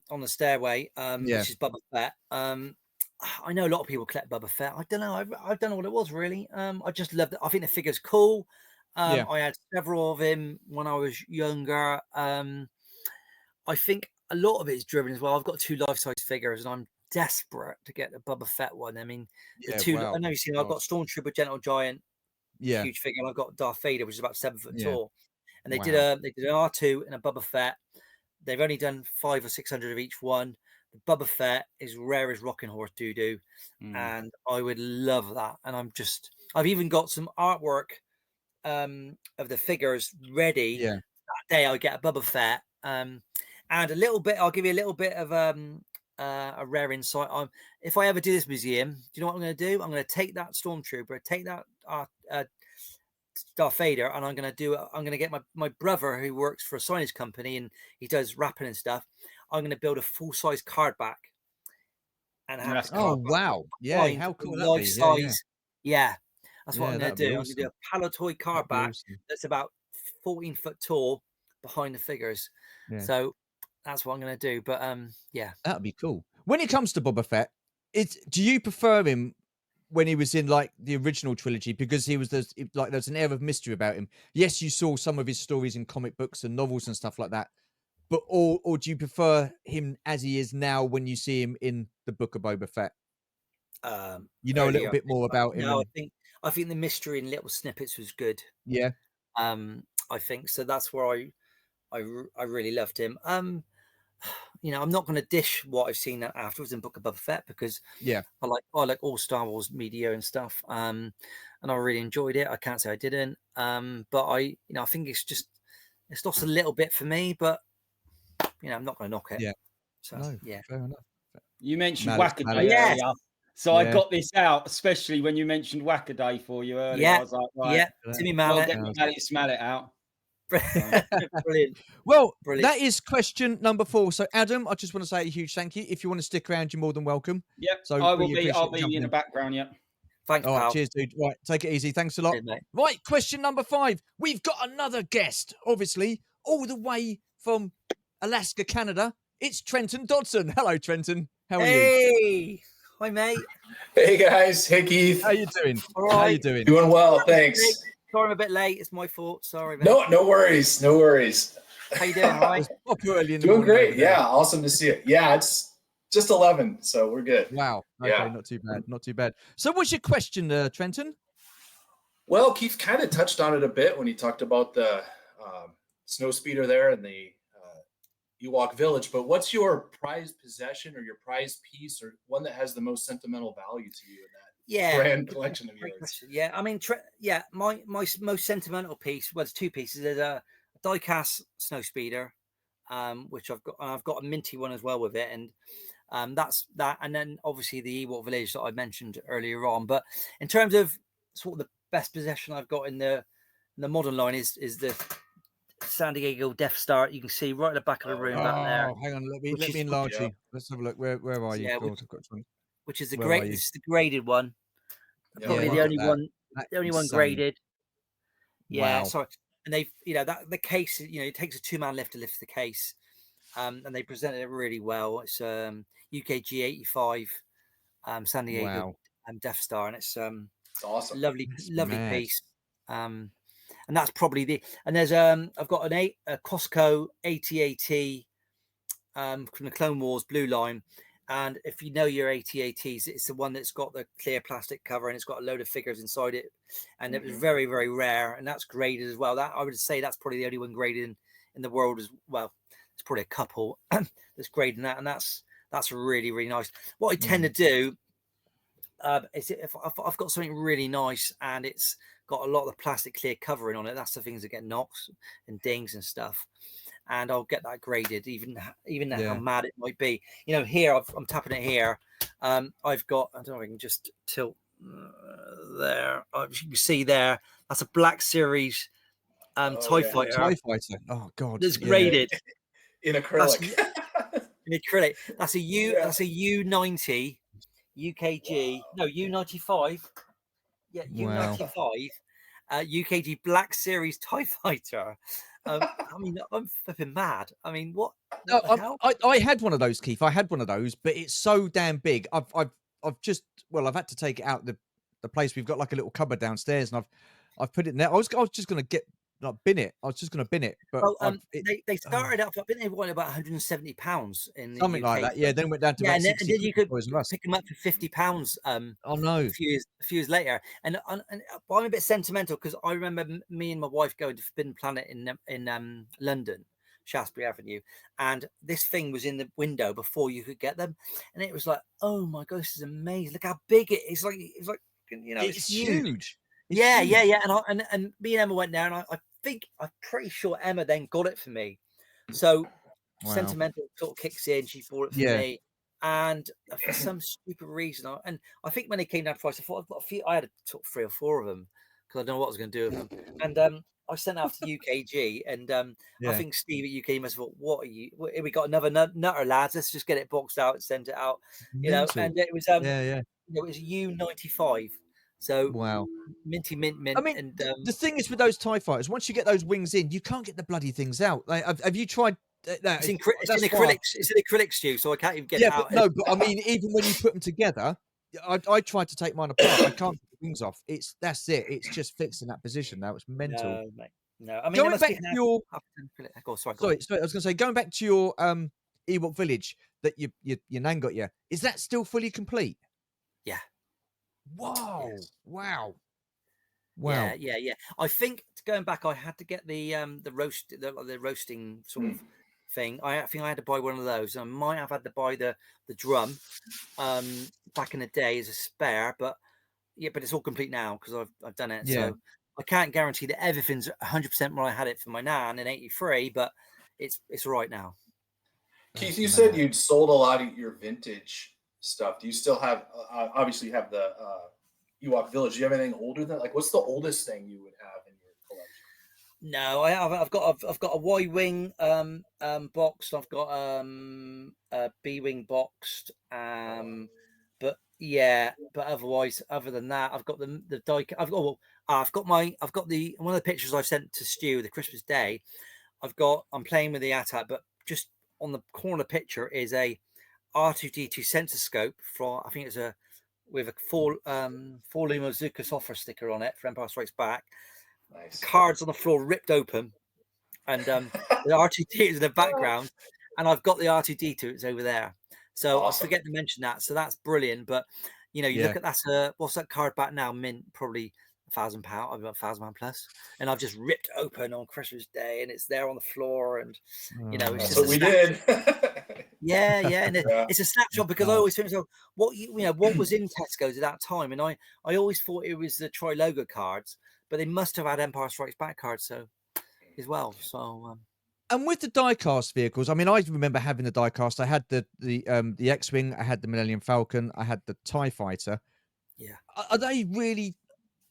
on the stairway, which is Boba Fett. I know a lot of people collect Boba Fett. I don't know. I don't know what it was really. I just loved it. I think the figure's cool. I had several of him when I was younger. I think a lot of it is driven as well. I've got 2 life-size figures, and I'm desperate to get the Boba Fett one. I mean, the two. I know you've seen. I've got Stormtrooper, Gentle Giant, huge figure. And I've got Darth Vader, which is about 7 foot tall. And they did an R2 and a Boba Fett. They've only done 500 or 600 of each one. The Boba Fett is rare as rocking horse doo-doo, and I would love that. And I've even got some artwork of the figures ready. That day I get a Boba Fett, and a little bit. I'll give you a little bit of a rare insight. If I ever do this museum, do you know what I'm going to do? I'm going to take that Stormtrooper, take that Darth Vader, and I'm going to get my brother, who works for a signage company and he does wrapping and stuff. I'm going to build a full-size card back and have wow, how cool would that be? Size. That's what I'm going to do. I'm going to do a Palatoy card back that's about 14 foot tall behind the figures. So that's what I'm going to do. But that'd be cool. When it comes to Boba Fett, do you prefer him when he was in like the original trilogy, because there's an air of mystery about him? Yes, you saw some of his stories in comic books and novels and stuff like that, but or do you prefer him as he is now when you see him in the Book of Boba Fett? You know a little bit more about him. No, I think the mystery in little snippets was good. Yeah. I think so. That's where I really loved him. You know, I'm not going to dish what I've seen afterwards in Book of Boba Fett because Yeah. I like all Star Wars media and stuff. And I really enjoyed it. I can't say I didn't. But I think it's lost a little bit for me, but I'm not going to knock it. Yeah. So No, yeah. fair enough. You mentioned Mallet's Wackaday mallet. Yes. earlier, so I Yeah. got this out, especially when you mentioned Wackaday for you earlier. Yeah. I was like, right, Yeah. Timmy well, Mallet. get my Mallet out. Brilliant. Well, Brilliant. that is question number 4. So, Adam, I just want to say a huge thank you. If you want to stick around, you're more than welcome. Yep, So I will really be. appreciate I'll you be jumping in the in. background. Yep. Thanks, All right, pal. cheers, dude. Right, take it easy. Thanks a lot. Cheers, mate. Right, question number 5. We've got another guest, obviously, all the way from Alaska, Canada. It's Trenton Dodson. Hello, Trenton. How are you? Hey, hi, mate. Hey guys, hey Keith. How you doing? All How you right. doing? Doing well, thanks. Sorry, I'm a bit late. It's my fault. Sorry, mate. No worries, no worries. How you doing? All right. It's proper early in the Doing morning over great. there. Yeah, awesome to see you. Yeah, it's just 11, so we're good. Wow. Okay, Yeah. not too bad. Not too bad. So, what's your question, Trenton? Well, Keith kind of touched on it a bit when he talked about the snow speeder there in the Ewok village. But what's your prized possession or your prized piece or one that has the most sentimental value to you in that grand collection of Great yours? question. Yeah, I mean, my most sentimental piece. Well, there's 2 pieces. There's a die-cast snow speeder, which I've got. And I've got a minty one as well with it, and that's that. And then obviously the Ewok village that I mentioned earlier on. But in terms of sort of the best possession I've got in the modern line is the San Diego Death Star. You can see right at the back of the room back there. Oh, hang on. Let Which me is- enlarge yeah. you. Let's have a look. Where are you? Yeah, God, I've got one. which is the Where are you? this is the graded one. Yeah, Probably Yeah, the look only at that. one. That's The only one insane. graded. Yeah, Wow. sorry. And they've, that the case, it takes a 2-man lift to lift the case. And they presented it really well. It's UKG 85 San Diego Wow. Death Star, and it's awesome. lovely mad. piece. And that's probably and there's I've got a Costco AT-AT from the Clone Wars Blue Line. And if you know your AT-ATs, it's the one that's got the clear plastic cover and it's got a load of figures inside it. And it was very, very rare. And that's graded as well. That I would say that's probably the only one graded in the world as well. It's probably a couple that's grading that. And that's really, really nice. What I tend to do is if I've got something really nice and it's got a lot of the plastic clear covering on it, that's the things that get knocks and dings and stuff. And I'll get that graded, even how mad it might be. Here I'm tapping it here. I've got, I don't know if I can just tilt there. You can see there, that's a Black Series TIE Fighter. TIE Fighter. Oh God. That's graded in acrylic. in acrylic. That's a That's a U90 UKG. No, U95. Yeah, U95. UKG Black Series TIE Fighter. I mean, I'm flipping mad. I mean, what No, the hell? I had one of those, Keith. I had one of those, but it's so damn big. I've had to take it out the place. We've got like a little cupboard downstairs, and I've put it in there. I was just gonna bin it. I was just gonna bin it, but they started up. I think they wanted about £170 in the something UK. like that. Yeah, then went down to about and 60 then you could Toys R Us. pick them up for £50. Oh no! A few years later, and I'm a bit sentimental because I remember me and my wife going to Forbidden Planet in London, Shaftesbury Avenue, and this thing was in the window before you could get them, and it was like, oh my god, this is amazing! Look how big it is! It's like It's huge. It's yeah, huge. yeah. And me and Emma went there, and I'm pretty sure Emma then got it for me. So sentimental sort of kicks in. She bought it for me, and for some stupid reason, I think when they came down to price, I thought I've got a few. I had sort of 3 or 4 of them because I don't know what I was going to do with them. And I sent out to UKG, and I think Steve at UK must have thought, "What are you? We got another nutter, lads. Let's just get it boxed out and send it out." Mental. And it was it was U95. So minty mint. I mean, And the thing is with those TIE Fighters, once you get those wings in, you can't get the bloody things out. Like, have you tried that? it's in acrylics. It's in acrylics, Stu, so I can't even get it out. But I mean, even when you put them together, I tried to take mine apart. I can't get the wings off. That's it. It's just fixed in that position now. It's mental. No, mate. No, I mean, going back to your sorry. I was going to say, going back to your Ewok village that your nan got you. Is that still fully complete? Yeah. Wow! Yes. Wow! Wow. Yeah. I think going back, I had to get the roasting sort of thing. I think I had to buy one of those. I might have had to buy the drum back in the day as a spare, but it's all complete now because I've done it. Yeah. So I can't guarantee that everything's 100% where I had it for my nan in '83, but it's right now. Keith, you said you'd sold a lot of your vintage stuff. Do you still have? Obviously, you have the Ewok Village. Do you have anything older than like? What's the oldest thing you would have in your collection? No, I've got a Y-wing boxed. I've got a B-wing boxed. But otherwise, other than that, I've got the die. I've got the one of the pictures I've sent to Stu the Christmas day. I'm playing with the AT-AT, but just on the corner picture is a R2D2 sensor scope for, I think it's with a full Luma Zucas offer sticker on it for Empire Strikes Back. Nice. The cards on the floor ripped open, and the R2D2 is in the background, and I've got the R2D2. It's over there. So Awesome. I forget to mention that. So that's brilliant. But you look at what's that card back now? Mint probably £1,000. I've got £1,000 plus, and I've just ripped open on Christmas Day, and it's there on the floor, and it's That's just what we did. Yeah, and it's a snapshot because I always think, what was in Tesco's at that time, and I always thought it was the Tri-Logo cards, but they must have had Empire Strikes Back cards as well. So. And with the die-cast vehicles, I mean, I remember having the die-cast. I had the X-wing, I had the Millennium Falcon, I had the TIE Fighter. Yeah. Are they really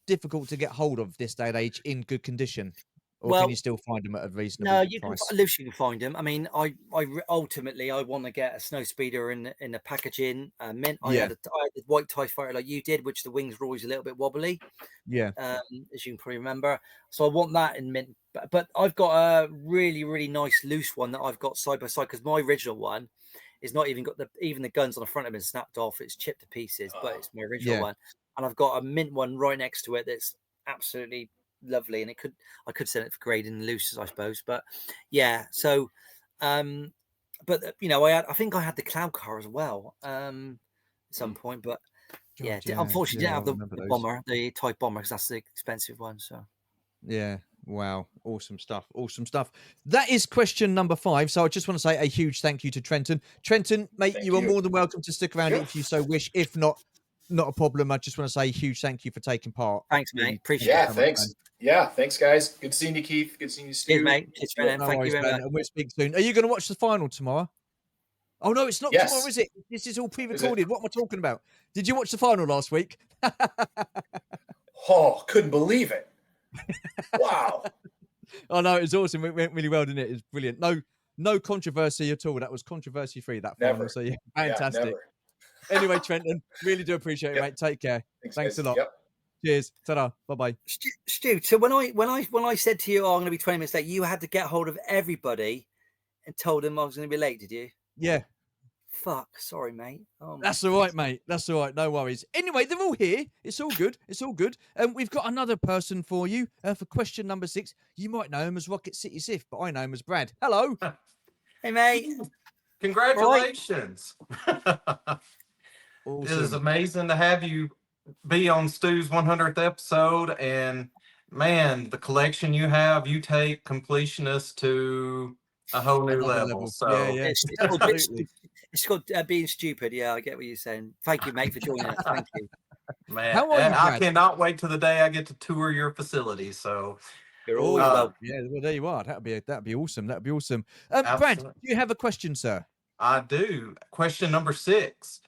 difficult to get hold of this day and age in good condition, or Well, can you still find them at a reasonable No, you price? can find them. I mean, I ultimately I want to get a snow speeder in the packaging. Mint. I had the white TIE Fighter like you did, which the wings were always a little bit wobbly. Yeah. As you can probably remember. So I want that in mint. But I've got a really, really nice loose one that I've got side by side, because my original one is not even got the guns on the front have been snapped off. It's chipped to pieces, but it's my original one. And I've got a mint one right next to it that's absolutely lovely, and I could send it for grading loose, I suppose. But yeah, so but I think I had the Cloud Car as well at some point, but unfortunately didn't have the bomber, the Type bomber, because that's the expensive one. So wow, awesome stuff. That is question number 5. So I just want to say a huge thank you to Trenton. Mate, you are more than welcome to stick around if you so wish. If not a problem. I just want to say a huge thank you for taking part. Thanks, mate. Appreciate it. Thanks. Thanks, guys. Good seeing you, Keith. Good seeing you, Stu. Cheers, mate. Thank you very much. And we'll speak soon. Are you going to watch the final tomorrow? Oh, no, it's not tomorrow, is it? This is all pre-recorded. What am I talking about? Did you watch the final last week? Couldn't believe it. Wow. Oh, no, it was awesome. It went really well, didn't it? It was brilliant. No controversy at all. That was controversy-free, that final. Never. So, yeah, fantastic. Never. Anyway, Trenton, really do appreciate it, mate. Take care. Thanks a lot. Cheers. Ta-da. Bye-bye. Stu, so when I said to you, I'm going to be 20 minutes late, you had to get hold of everybody and told them I was going to be late, did you? Yeah. Fuck. Sorry, mate. Oh, that's all right, mate. That's all right. No worries. Anyway, they're all here. It's all good. We've got another person for you for question number 6. You might know him as Rocket City Sith, but I know him as Brad. Hello. Hey, mate. Congratulations. Awesome. It is amazing to have you be on Stu's 100th episode, and man, the collection you have, you take completionists to a whole new level. So yeah. It's called being stupid. Yeah, I get what you're saying. Thank you, mate, for joining us. Thank you, man. How are you, I cannot wait till the day I get to tour your facility. So you're always welcome. Yeah, well, there you are. That'd be awesome. Brad, do you have a question, sir? I do. Question number 6.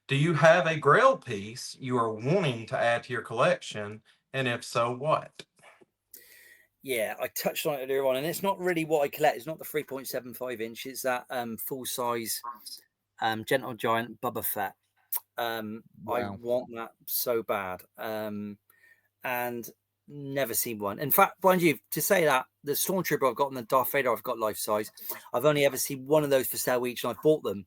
Do you have a Grail piece you are wanting to add to your collection? And if so, what? Yeah, I touched on it earlier on, and it's not really what I collect. It's not the 3.75 inch. It's that full-size Gentle Giant Boba Fett. Wow. I want that so bad. And never seen one. In fact, mind you, to say that, the Stormtrooper I've got and the Darth Vader I've got life-size, I've only ever seen one of those for sale each, and I've bought them.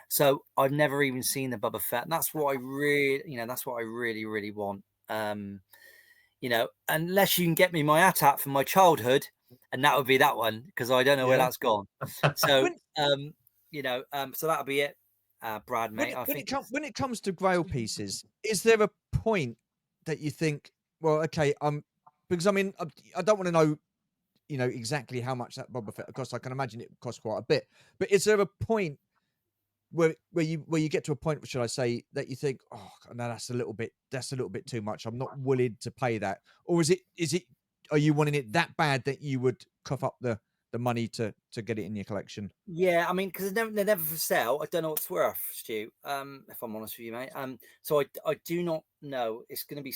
So I've never even seen the Boba Fett, and that's what I really, really want. Unless you can get me my AT-AT from my childhood, and that would be that one, because I don't know where that's gone. So, so that'll be it, Brad, mate. When it comes to Grail pieces, is there a point that you think, well, okay, because I mean, I don't want to know, exactly how much that Boba Fett costs. I can imagine it costs quite a bit. But is there a point where you get to a point, should I say, that you think, oh no, that's a little bit too much. I'm not willing to pay that, or is it? Are you wanting it that bad that you would cough up the money to get it in your collection? Yeah, I mean, because they're never for sale. I don't know what it's worth, Stu. If I'm honest with you, mate. So I do not know. It's going to be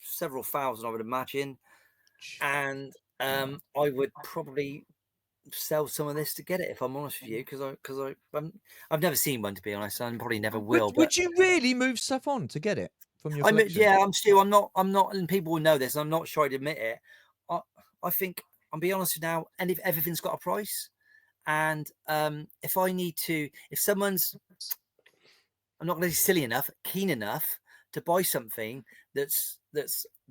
several thousand, I would imagine, and I would probably sell some of this to get it, if I'm honest with you, because I've never seen one, to be honest, and probably never will. Would you really move stuff on to get it from your collection? Yeah, I'm Stu. I'm not, and people will know this. And I'm not shy to admit it. I think I'm being honest now, and if everything's got a price, and if I need to, if someone's, I'm not going to be silly enough, keen enough to buy something that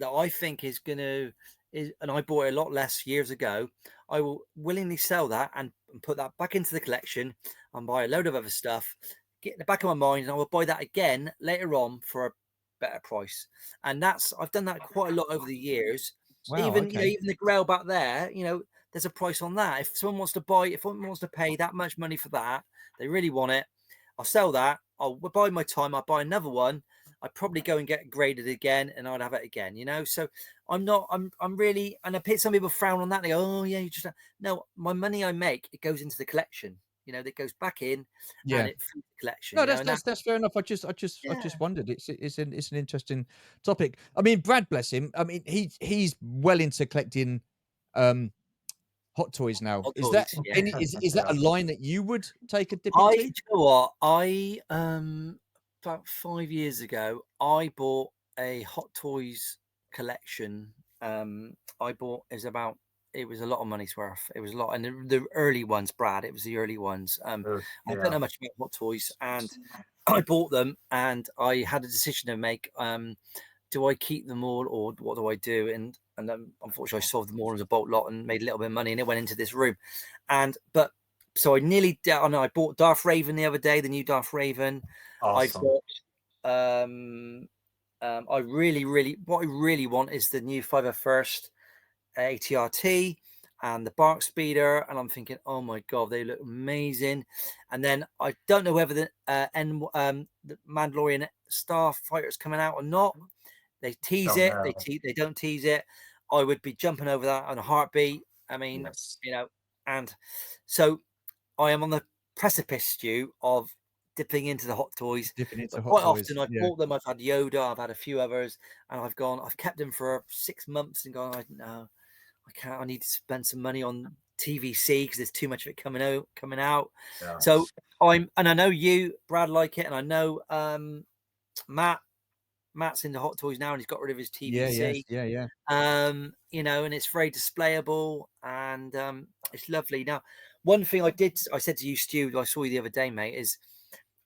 I think is going to. And I bought it a lot less years ago, I will willingly sell that and put that back into the collection and buy a load of other stuff, get in the back of my mind, and I will buy that again later on for a better price. And I've done that quite a lot over the years. Wow, even okay. even the grail back there, there's a price on that. If someone wants to pay that much money for that, they really want it, I'll sell that. I'll buy my time, I'll buy another one. I'd probably go and get graded again, and I'd have it again, So I'm really, and some people frown on that. They go, oh yeah, no, my money I make, it goes into the collection, that goes back in, and it feeds the collection. No, that's fair enough. I just wondered. It's an interesting topic. I mean, Brad, bless him. I mean, he's well into collecting Hot Toys now. Hot Is Toys, that yeah. is that a line that you would take a dip Do into? you know what? About 5 years ago, I bought a Hot Toys collection. It was a lot of money's worth. It was a lot, and the early ones, Brad. It was the early ones. I don't know much about Hot Toys, and I bought them, and I had a decision to make. Do I keep them all, or what do I do? And unfortunately, I sold them all as a bulk lot and made a little bit of money, and it went into this room. So I bought Darth Raven the other day, the new Darth Raven. Awesome. I really want is the new 501st ATRT and the Bark Speeder, and I'm thinking, oh my god, they look amazing. And then I don't know whether the Mandalorian Starfighter is coming out or not. They tease it. They don't tease it. I would be jumping over that on a heartbeat. I mean, Yes. and so I am on the precipice, Stu, of dipping into the Hot Toys. Quite often I've bought them. I've had Yoda, I've had a few others, and I've kept them for 6 months and gone, no, I can't. I need to spend some money on TVC because there's too much of it coming out. Yeah. So and I know you, Brad, like it, and I know Matt's into Hot Toys now, and he's got rid of his TVC. Yeah. And it's very displayable, and it's lovely. Now, one thing I said to you, Stu, I saw you the other day, mate, is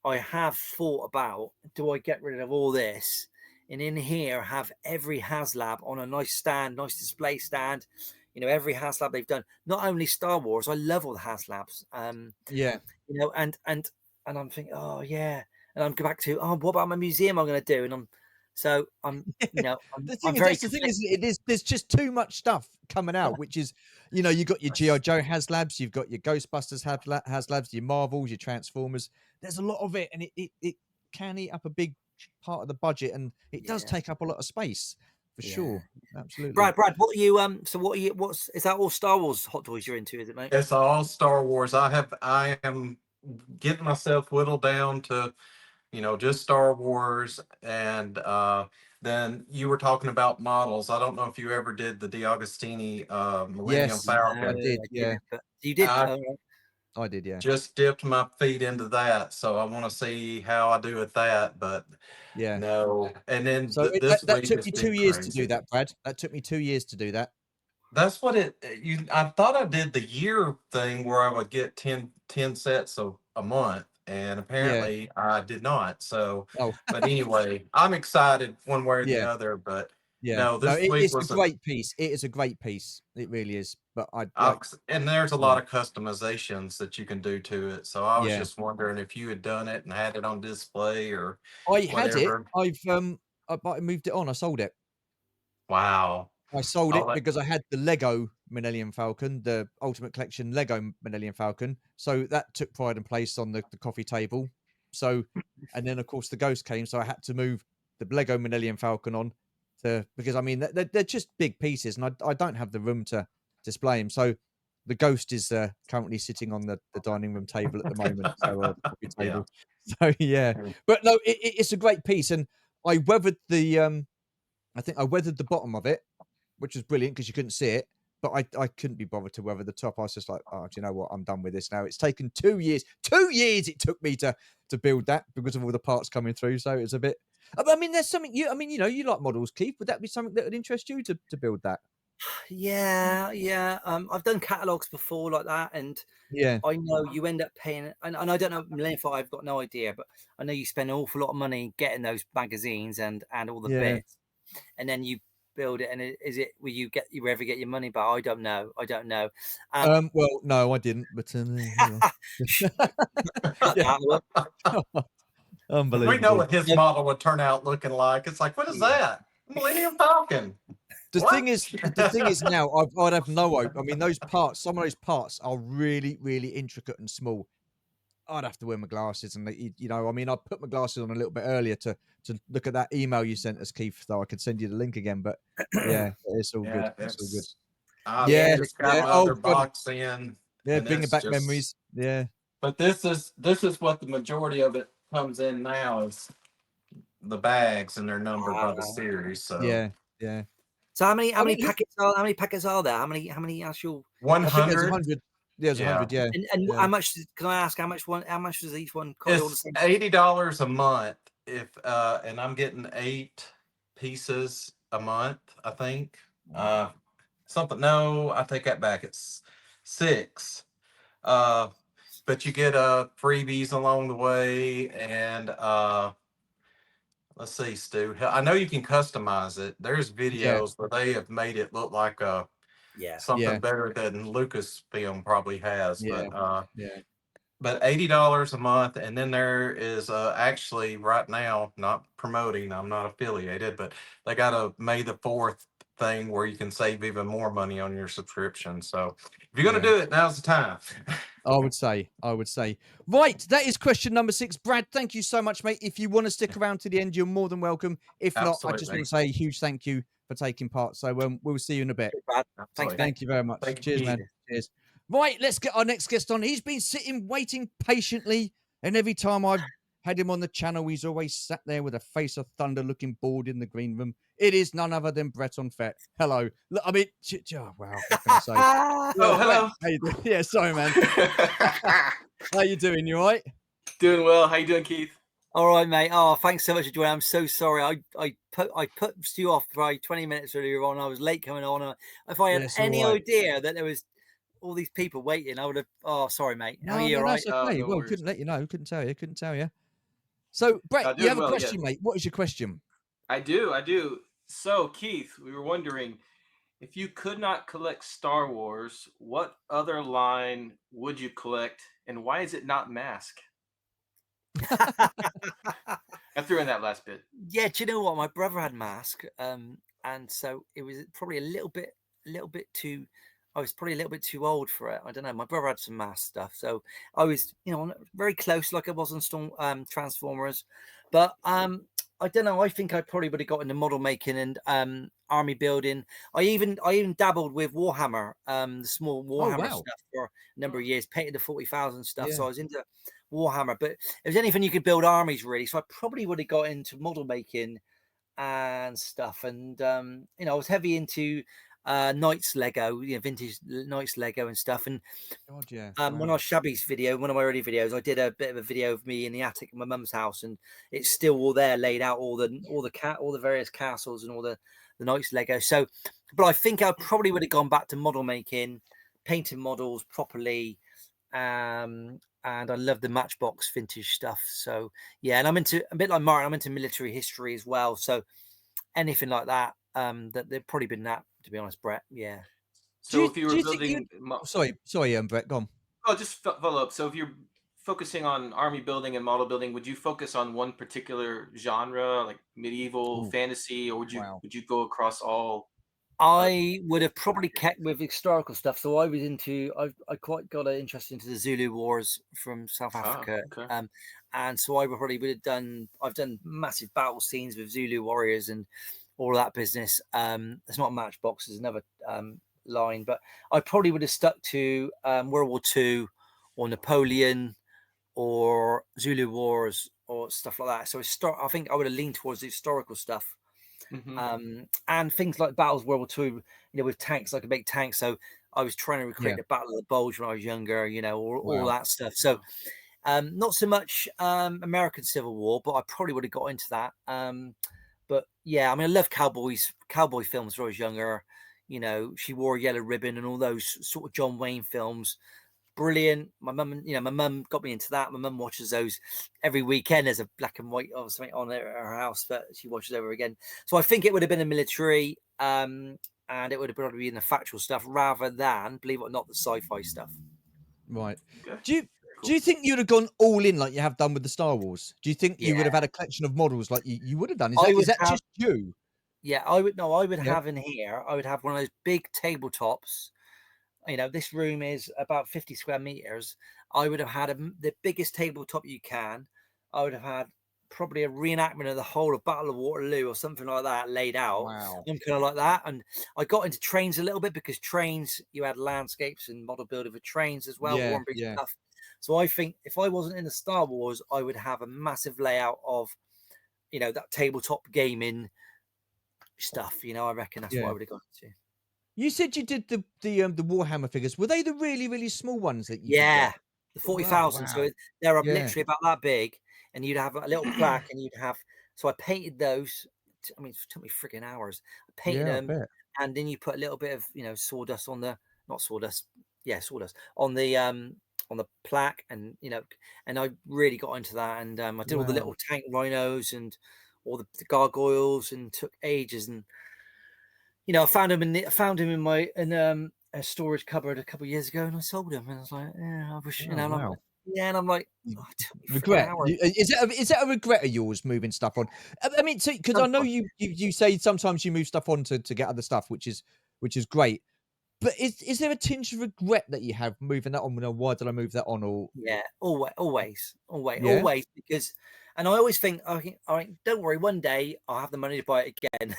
I have thought about, do I get rid of all this and in here have every HasLab on a nice display stand? Every HasLab they've done, not only Star Wars, I love all the HasLabs. And I'm thinking, oh yeah, and I'm going back to, what about my museum I'm going to do? And I'm the thing is, there's just too much stuff coming out, which is, you got your G.I. Joe HasLabs, you've got your Ghostbusters HasLabs, your Marvels, your Transformers. There's a lot of it, and it can eat up a big part of the budget, and it does take up a lot of space for sure. Absolutely. Brad, what are you? Is that all Star Wars Hot Toys you're into? Is it, mate? It's all Star Wars. I am getting myself whittled down to, just Star Wars. And then you were talking about models. I don't know if you ever did the DeAugustini Millennium Falcon. I did. Yeah, you did. I did. Yeah, just dipped my feet into that, so I want to see how I do at that. But no. And then so that took me 2 years to do that, Brad. That took me 2 years to do that. That's what I thought I did the year thing where I would get 10 sets a month, and apparently I did not. So, but anyway, I'm excited one way or the other. But it's a great piece. It is a great piece. It really is. But and there's a lot of customizations that you can do to it. So I was just wondering if you had done it and had it on display or I had it. I moved it on. I sold it. Wow. I sold Oh, it that- because I had the Lego Millennium Falcon, the Ultimate Collection Lego Millennium Falcon. So that took pride and place on the coffee table. So, and then of course the Ghost came, so I had to move the Lego Millennium Falcon on to, because I mean they're just big pieces, and I don't have the room to display them. So the Ghost is currently sitting on the dining room table at the moment, so the coffee Yeah. table. So yeah, but no, it's a great piece, and I weathered the I think I weathered the bottom of it, which was brilliant because you couldn't see it. But I couldn't be bothered to weather the top. I was just like, oh, do you know what? I'm done with this now. It's taken 2 years. 2 years it took me to build that because of all the parts coming through. So it's a bit. I mean, there's something you. I mean, you know, you like models, Keith. Would that be something that would interest you to build that? Yeah. I've done catalogs before like that, and Yeah. I know you end up paying, and I don't know, Millennium 5, I've got no idea, but I know you spend an awful lot of money getting those magazines and all the Yeah. bits, and then you build it, and will you ever get your money back? I don't know. Well, no, I didn't. But yeah. Unbelievable. We know what his model would turn out looking like. It's like, what is that? Millennium Falcon. The What? thing is now I'd have no hope. I mean, some of those parts are really, really intricate and small. I'd have to wear my glasses, and you know, I mean, I put my glasses on a little bit earlier to look at that email you sent us, Keith, so I could send you the link again. But yeah, it's all good. It's all good. I Yeah, just got yeah. my Oh, other God. box in. Yeah, and bringing it's back just- memories. Yeah. But this is what the majority of it comes in now is the bags, and they're numbered by the series. So Yeah, yeah. So how many I mean, packets are there? How many actual? I think there's 100. 100. Yeah, there's 100. Yeah. And Yeah. how much? Can I ask how much does each one cost? All the It's same? $80 a month if and I'm getting 8 pieces a month, I think. Something no, I take that back. It's 6. But you get freebies along the way, and let's see, Stu. I know you can customize it. There's videos where they have made it look like something Yeah. better than Lucasfilm probably has. Yeah. Yeah. But $80 a month, and then there is actually right now, not promoting, I'm not affiliated, but they got a May the 4th thing where you can save even more money on your subscription. So if you're going to do it, now's the time. I would say. Right, that is question number 6. Brad, thank you so much, mate. If you want to stick around to the end, you're more than welcome. If not, I just want to say a huge thank you for taking part. So we'll see you in a bit. Brad. Thanks, Thank you very much. Cheers, man. Cheers. Right, let's get our next guest on. He's been sitting, waiting patiently, and every time I've had him on the channel, he's always sat there with a face of thunder, looking bored in the green room. It is none other than Breton Fett. Hello. Look, I mean, oh, wow. What can I say? Oh, hello. How you doing? Yeah, sorry, man. How you doing? You all right? Doing well. How you doing, Keith? All right, mate. Oh, thanks so much for joining. I'm so sorry. I put Stu off for 20 minutes earlier on. I was late coming on. If I had any idea that there was all these people waiting, I would have. Oh, sorry, mate. How are you? All right? That's okay. Well, couldn't let you know. Couldn't tell you. So, Brett, you have a question, mate. What is your question? I do. So, Keith, we were wondering if you could not collect Star Wars, what other line would you collect, and why is it not Mask? I threw in that last bit. Yeah, do you know what? My brother had Mask, and so it was probably a little bit too. I was probably a little bit too old for it. I don't know. My brother had some Mask stuff, so I was, very close, like I was on Transformers. But I don't know. I think I probably would have got into model making and army building. I even dabbled with Warhammer, the small Warhammer stuff for a number of years. Painted the 40,000 stuff, so I was into Warhammer. But if there's anything you could build armies, really, so I probably would have got into model making and stuff. And I was heavy into Knights Lego, vintage Knights Lego and stuff. And when I was Shabby's video, one of my early videos, I did a bit of a video of me in the attic of my mum's house, and it's still all there, laid out, all the various castles and all the Knights Lego. So, but I think I probably would have gone back to model making, painting models properly, and I love the Matchbox vintage stuff. So yeah, and I'm into, a bit like Martin, I'm into military history as well. So anything like that, that they've probably been that, to be honest, Brett. Yeah. So if you were building, sorry, Brett, go on. Oh, just follow up. So if you're focusing on army building and model building, would you focus on one particular genre, like medieval, Ooh, fantasy, or wow. would you go across all? I would have probably kept with historical stuff. So I was I quite got interested into the Zulu Wars from South Africa. Okay. And so I probably would have I've done massive battle scenes with Zulu warriors and all of that business. It's not Matchbox, there's another line, but I probably would have stuck to World War II or Napoleon or Zulu Wars or stuff like that. So I think I would have leaned towards the historical stuff. And things like battles World War II, you know, with tanks, I could make tanks. So I was trying to recreate the Battle of the Bulge when I was younger, you know, all that stuff. So not so much American Civil War, but I probably would have got into that. But yeah, I mean, I love cowboy films when I was younger. You know, She Wore a Yellow Ribbon and all those sort of John Wayne films. Brilliant. My mum got me into that. My mum watches those every weekend. There's a black and white or something on at her house that she watches over again. So I think it would have been a military, and it would have probably been the factual stuff rather than, believe it or not, the sci-fi stuff. Right. Okay. Do you think you'd have gone all in like you have done with the Star Wars? Do you think you would have had a collection of models like you would have done? Is that just you? Yeah, I would have in here. I would have one of those big tabletops. You know, this room is about 50 square meters. I would have had the biggest tabletop you can. I would have had probably a reenactment of the whole of Battle of Waterloo or something like that laid out. Wow. I'm kind of like that. And I got into trains a little bit because trains, you had landscapes and model building for trains as well. Stuff. So I think if I wasn't in the Star Wars, I would have a massive layout of, you know, that tabletop gaming stuff. You know, I reckon that's what I would have gone to. You said you did the Warhammer figures. Were they the really, really small ones that you? Yeah, the 40,000. Wow. So they're literally about that big, and you'd have a little plaque, and you'd have. So I painted those. I mean, it took me freaking hours. I painted them, and then you put a little bit of sawdust on sawdust on the plaque, and and I really got into that, and I did all the little tank rhinos and all the gargoyles, and took ages, and I found him in my a storage cupboard a couple of years ago, and I sold him, and I was like, yeah, I wish, and I'm like, regret. Is that a regret of yours moving stuff on? I mean, because I know you say sometimes you move stuff on to get other stuff, which is great. But is there a tinge of regret that you have moving that on? Why did I move that on? Or always, because. And I always think, don't worry, one day I'll have the money to buy it again.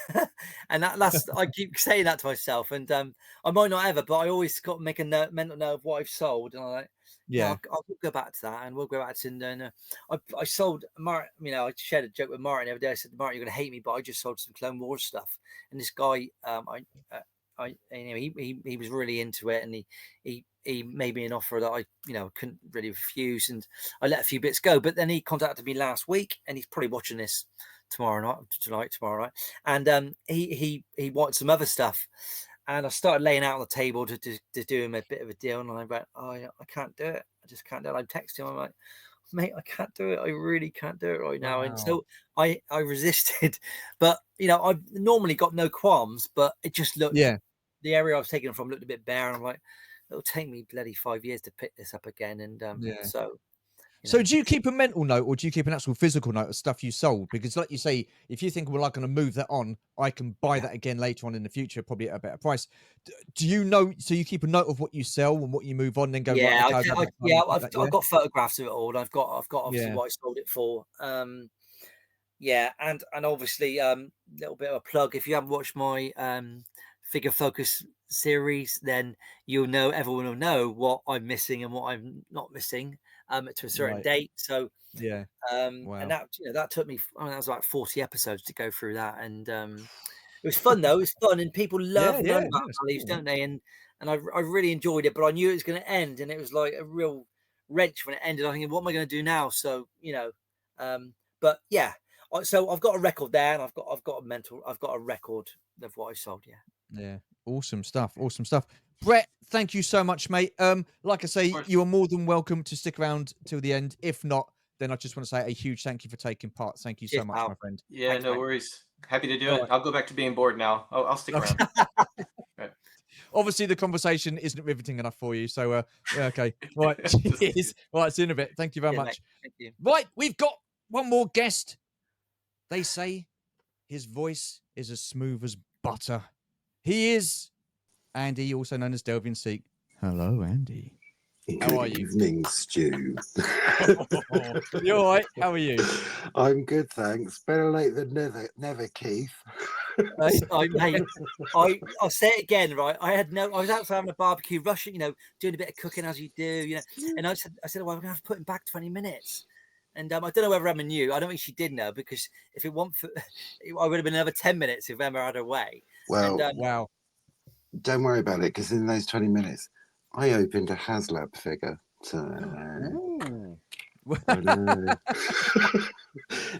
And that's I keep saying that to myself. And I might not ever, but I always got to make a mental note of what I've sold. And I'm like, I'll go back to that, and we'll go back to. And I sold Martin. I shared a joke with Martin the other day. I said, Martin, you're going to hate me, but I just sold some Clone Wars stuff. And this guy, he was really into it, and he made me an offer that I couldn't really refuse, and I let a few bits go. But then he contacted me last week, and he's probably watching this tomorrow night, and he wanted some other stuff, and I started laying out on the table to do him a bit of a deal, and I went, I can't do it. I just can't do it. I texted him. I'm like, mate, I can't do it. I really can't do it right now. And so I resisted, but I've normally got no qualms, but it just looked, the area I was taking it from looked a bit bare, and I'm like, it'll take me bloody 5 years to pick this up again. And so do you keep a mental note, or do you keep an actual physical note of stuff you sold? Because like you say, if you think, well, I'm going to move that on, I can buy that again later on in the future, probably at a better price. Do you know? So you keep a note of what you sell and what you move on, then go. I've got photographs of it all. I've got obviously what I sold it for. And obviously little bit of a plug. If you haven't watched my Figure Focus series, then everyone will know what I'm missing and what I'm not missing to a certain date. So and that took me, that was like 40 episodes to go through that, and it was fun though. It was fun, and people love knowing about values, don't they? And I really enjoyed it, but I knew it was going to end, and it was like a real wrench when it ended. I'm thinking, what am I going to do now? So but yeah, so I've got a record there, and I've got a record of what I sold. Yeah, awesome stuff. Brett, thank you so much, mate. Like I say, you are more than welcome to stick around till the end. If not, then I just want to say a huge thank you for taking part. Thank you so much, my friend. Yeah, no worries. Happy to do it. I'll go back to being bored now. I'll stick around. Right. Obviously, the conversation isn't riveting enough for you. So, okay. Right. Cheers. Right. See you in a bit. Thank you very Yeah, much. mate. Thank you. Right. We've got one more guest. They say his voice is as smooth as butter. He is Andy, also known as Delvin Seek. Hello, Andy. How are you? Good evening, Stu. You all right? How are you? I'm good, thanks. Better late than never, Keith. Mate, I'll say it again, right? I was out for having a barbecue, rushing, doing a bit of cooking as you do, and I said, well, I'm gonna have to put him back 20 minutes. And I don't know whether Emma knew. I don't think she did know, because if it weren't for, I would have been another 10 minutes if Emma had her way. Well, and, wow. Don't worry about it, because in those 20 minutes, I opened a HasLab figure. So, I know.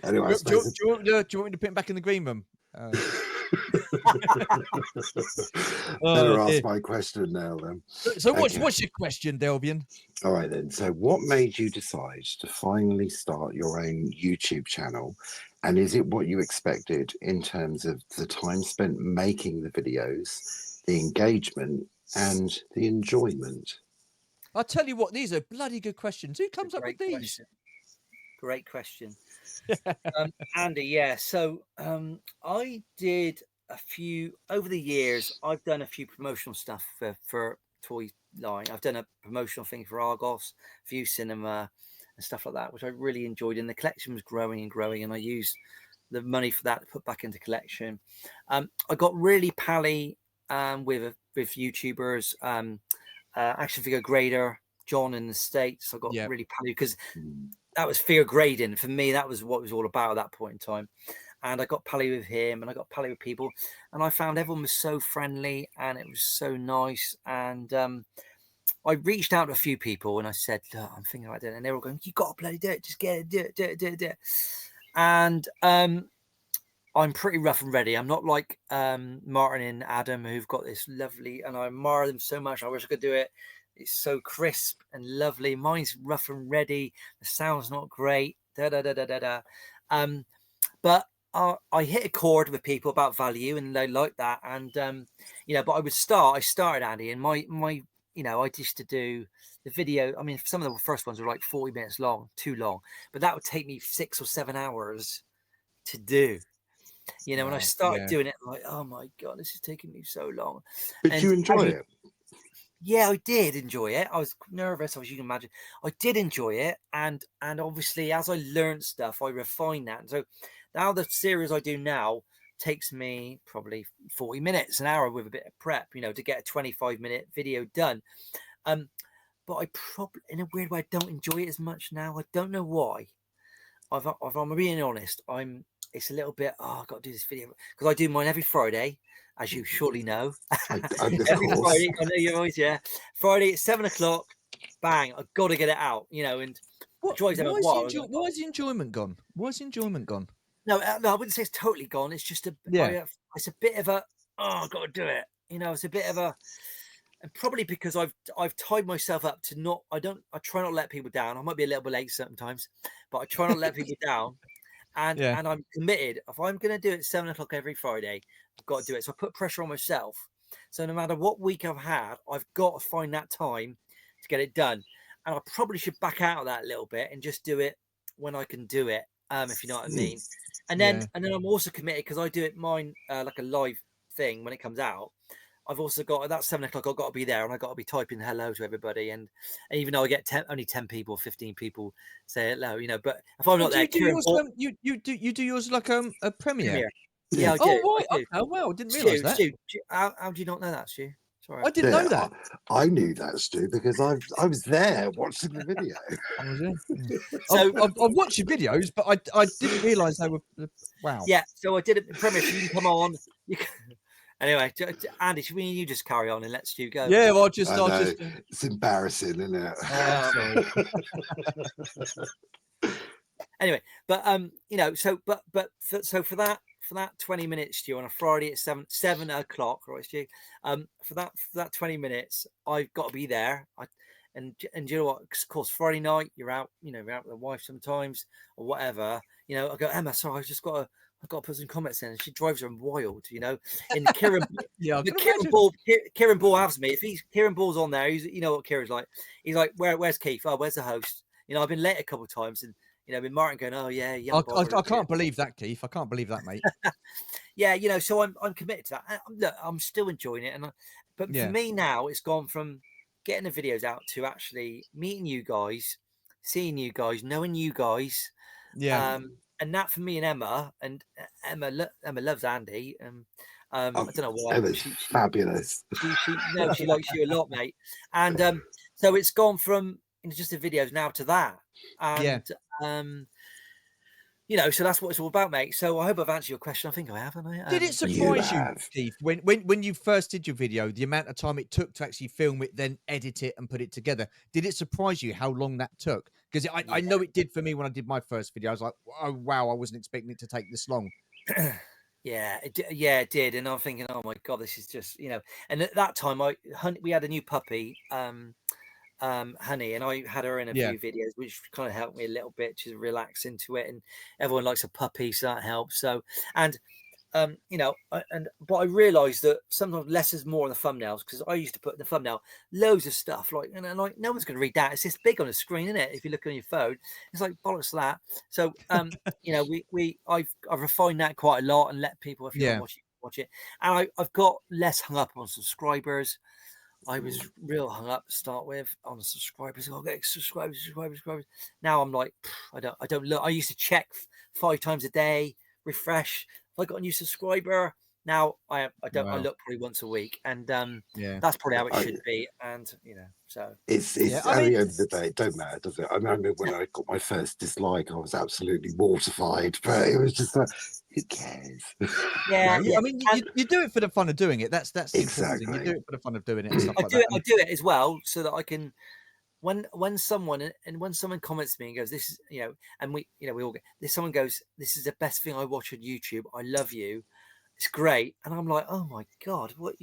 Anyway, I do suppose you want me to put him back in the green room? better ask my question now, then. So what's your question, Delvian? All right, then. So what made you decide to finally start your own YouTube channel? And is it what you expected in terms of the time spent making the videos, the engagement, and the enjoyment? I'll tell you what, these are bloody good questions. Who comes up with these? Question. Great question. Andy, yeah. So I did a few, over the years, I've done a few promotional stuff for Toy Line. I've done a promotional thing for Argos, View Cinema, and stuff like that, which I really enjoyed. And the collection was growing and growing, and I used the money for that to put back into collection. I got really pally with YouTubers, Action Figure Grader, John in the States. I got really pally because that was fear grading for me. That was what it was all about at that point in time. And I got pally with him, and I got pally with people, and I found everyone was so friendly, and it was so nice. And I reached out to a few people, and I said, look, I'm thinking about doing it. And they were all going, you got to bloody do it. Just get it, do it. And I'm pretty rough and ready. I'm not like Martin and Adam, who've got this lovely, and I admire them so much. I wish I could do it. It's so crisp and lovely. Mine's rough and ready. The sound's not great. But I hit a chord with people about value, and they like that. And but I started, Andy, and my I used to do the video. I mean, some of the first ones were like 40 minutes long, too long, but that would take me 6 or 7 hours to do. When I started doing it, like, oh my God, this is taking me so long. But you enjoy it? Yeah, I did enjoy it. I was nervous, as you can imagine. I did enjoy it, and obviously, as I learned stuff, I refined that. And so now the series I do now takes me probably 40 minutes, an hour with a bit of prep, to get a 25-minute video done. But I probably, in a weird way, I don't enjoy it as much now. I don't know why. If I'm being honest, it's a little bit, I've got to do this video, because I do mine every Friday, as you surely know. Every Friday, I know you always, Friday at 7 o'clock, bang, I've got to get it out, and why is the enjoyment gone? Why is the enjoyment gone? No, I wouldn't say it's totally gone. It's just it's a bit of a, I've got to do it. It's a bit of a, and probably because I've tied myself up to not, I try not to let people down. I might be a little bit late sometimes, but I try not to let people down. And I'm committed. If I'm going to do it 7 o'clock every Friday, I've got to do it. So I put pressure on myself. So no matter what week I've had, I've got to find that time to get it done. And I probably should back out of that a little bit and just do it when I can do it, if you know what I mean. And then I'm also committed, because I do it mine like a live thing when it comes out. I've also got, at that 7 o'clock, I've got to be there, and I've got to be typing hello to everybody. And even though I get only 10 people, 15 people say hello, but if I'm not there, you do yours like a premiere. Yeah, I do. Oh, right. I do. Oh, wow. I didn't realise that. Stu, how do you not know that, Stu? Sorry. I didn't know that. I knew that, Stu, because I was there watching the video. So I've watched your videos, but I didn't realise they were. Wow. Yeah, so I did it in premiere. So you can come on. Anyway, Andy, should you just carry on and let Stu go? Yeah, well, it's embarrassing, isn't it? Anyway, but so for that 20 minutes, Stu, on a Friday at 7 o'clock, right, Stu? For that 20 minutes, I've got to be there. And you know what? Of course, Friday night you're out. You're out with the wife sometimes or whatever. I go, Emma, sorry, I've I've got to put some comments in. And she drives her wild, you know. And Kieran, Yeah, I the can Kieran imagine. Ball, Kieran Ball has me. If Kieran Ball's on there, you know what Kieran's like. He's like, where's Keith? Oh, where's the host? You know, I've been late a couple of times, and you know, been Martin going, oh yeah, I can't believe that, Keith. I can't believe that, mate. Yeah, you know, so I'm committed to that. Look, I'm still enjoying it, but for me now, it's gone from getting the videos out to actually meeting you guys, seeing you guys, knowing you guys. Yeah. And that for me and Emma, and Emma loves Andy. I don't know why. Emma's fabulous. She likes you a lot, mate. And so it's gone from just the videos now to that. And you know, so that's what it's all about, mate. So I hope I've answered your question. I think I have, haven't I? Did it surprise you, Keith, when you first did your video, the amount of time it took to actually film it, then edit it and put it together? Did it surprise you how long that took? Because I know it did for me when I did my first video. I was like, oh wow, I wasn't expecting it to take this long. Yeah, it did. And I'm thinking, oh my god, this is just, you know. And at that time, we had a new puppy, Honey, and I had her in a few videos, which kind of helped me a little bit to relax into it. And everyone likes a puppy, so that helps. So, and you know, but I realised that sometimes less is more on the thumbnails, because I used to put in the thumbnail loads of stuff like, and like no one's going to read that. It's this big on the screen, isn't it? If you look on your phone, it's like bollocks to that. So, you know, I've refined that quite a lot and let people, if you want to watch it, and I've got less hung up on subscribers. I was real hung up to start with on the subscribers. I'll get subscribers. Now I'm like, I don't look. I used to check 5 times a day, refresh. If I got a new subscriber, now I don't. Wow. I look probably once a week, and that's probably how it should be. And you know, so it's at the end of the day, it don't matter, does it? I remember when I got my first dislike, I was absolutely mortified, but it was just like, who cares? Yeah, I mean, you do it for the fun of doing it. That's the important thing. You do it for the fun of doing it and stuff like that. I do it as well so that I can. When someone comments to me and goes, this is, you know, and we all get this, someone goes, this is the best thing I watch on YouTube, I love you, it's great, and I'm like, oh my god, what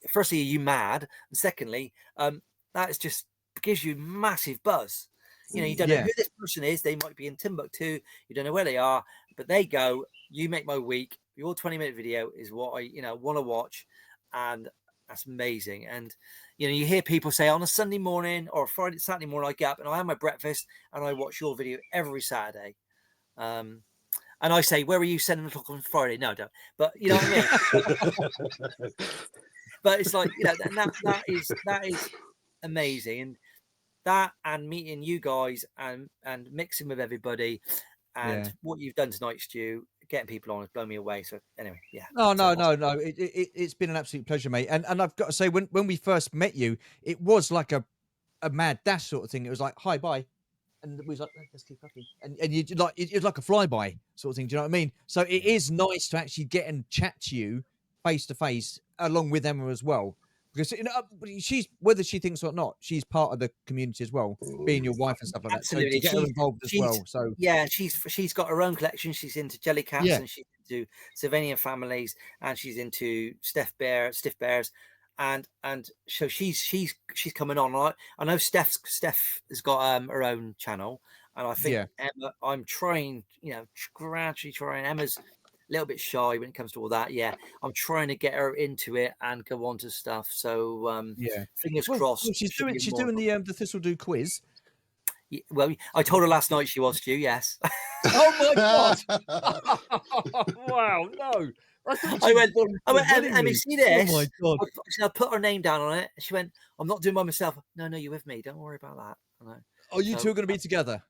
firstly, are you mad? And secondly, that is just gives you massive buzz. You know, you don't know who this person is, they might be in Timbuktu, you don't know where they are, but they go, you make my week, your 20-minute video is what I want to watch, and that's amazing. And you know, you hear people say on a Sunday morning or a Saturday morning, I get up and I have my breakfast and I watch your video every Saturday. And I say, where are you 7 o'clock on Friday? No, I don't. But you know what I mean? But it's like, you know, that is amazing. And that, and meeting you guys and mixing with everybody, and what you've done tonight, Stu, getting people on has blown me away. So anyway, No. It's been an absolute pleasure, mate. And I've got to say, when we first met you, it was like a mad dash sort of thing. It was like, hi, bye. And we was like, let's keep up. And you like, it was like a flyby sort of thing. Do you know what I mean? So it is nice to actually get and chat to you face to face, along with Emma as well. Because, you know, she's, whether she thinks or not, she's part of the community as well, being your wife and stuff like Absolutely. that. So to get her involved as well. So yeah, she's got her own collection. She's into jellycats and she's into Sylvanian families, and she's into stiff bears, and so she's coming on. I know Steph has got her own channel, and I think Emma, I'm trying, you know, gradually trying. Emma's a little bit shy when it comes to all that. Yeah, I'm trying to get her into it and go on to stuff. So fingers crossed. Well, she's doing the Thistledew quiz. Yeah, well, I told her last night she was due. Yes. Oh my god! Wow, no. I went, Emmy, see this? Oh my god! I put her name down on it. And she went, I'm not doing by myself. No, you're with me. Don't worry about that. I know. Oh, you two are going to be together?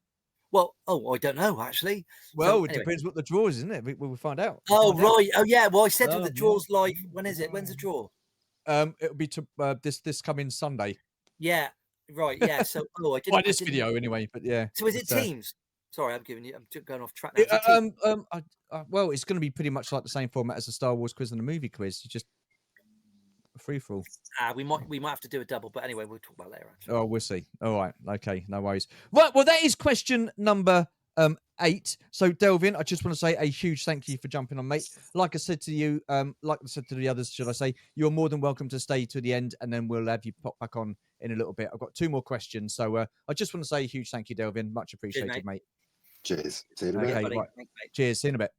Well, I don't know, actually. Well, it depends what the draw is, isn't it? We'll find out. Right. Oh, yeah. Well, I said the draw's live. When is it? When's the draw? It'll be to this coming Sunday. Yeah. Right. Yeah. So, I didn't. By this video, anyway. But yeah. So, is it teams? Sorry, I'm going off track. Well, it's going to be pretty much like the same format as the Star Wars quiz and the movie quiz. You just free for all. We might have to do a double, but anyway, we'll talk about that later. Actually. Oh, we'll see. All right, okay, no worries. Right, well, that is question number 8. So, Delvin, I just want to say a huge thank you for jumping on, mate. Like I said to you, like I said to the others, should I say, you're more than welcome to stay to the end, and then we'll have you pop back on in a little bit. I've got 2 more questions, so I just want to say a huge thank you, Delvin. Much appreciated, mate. Cheers. See you in a bit. Okay, right. Cheers. See you in a bit.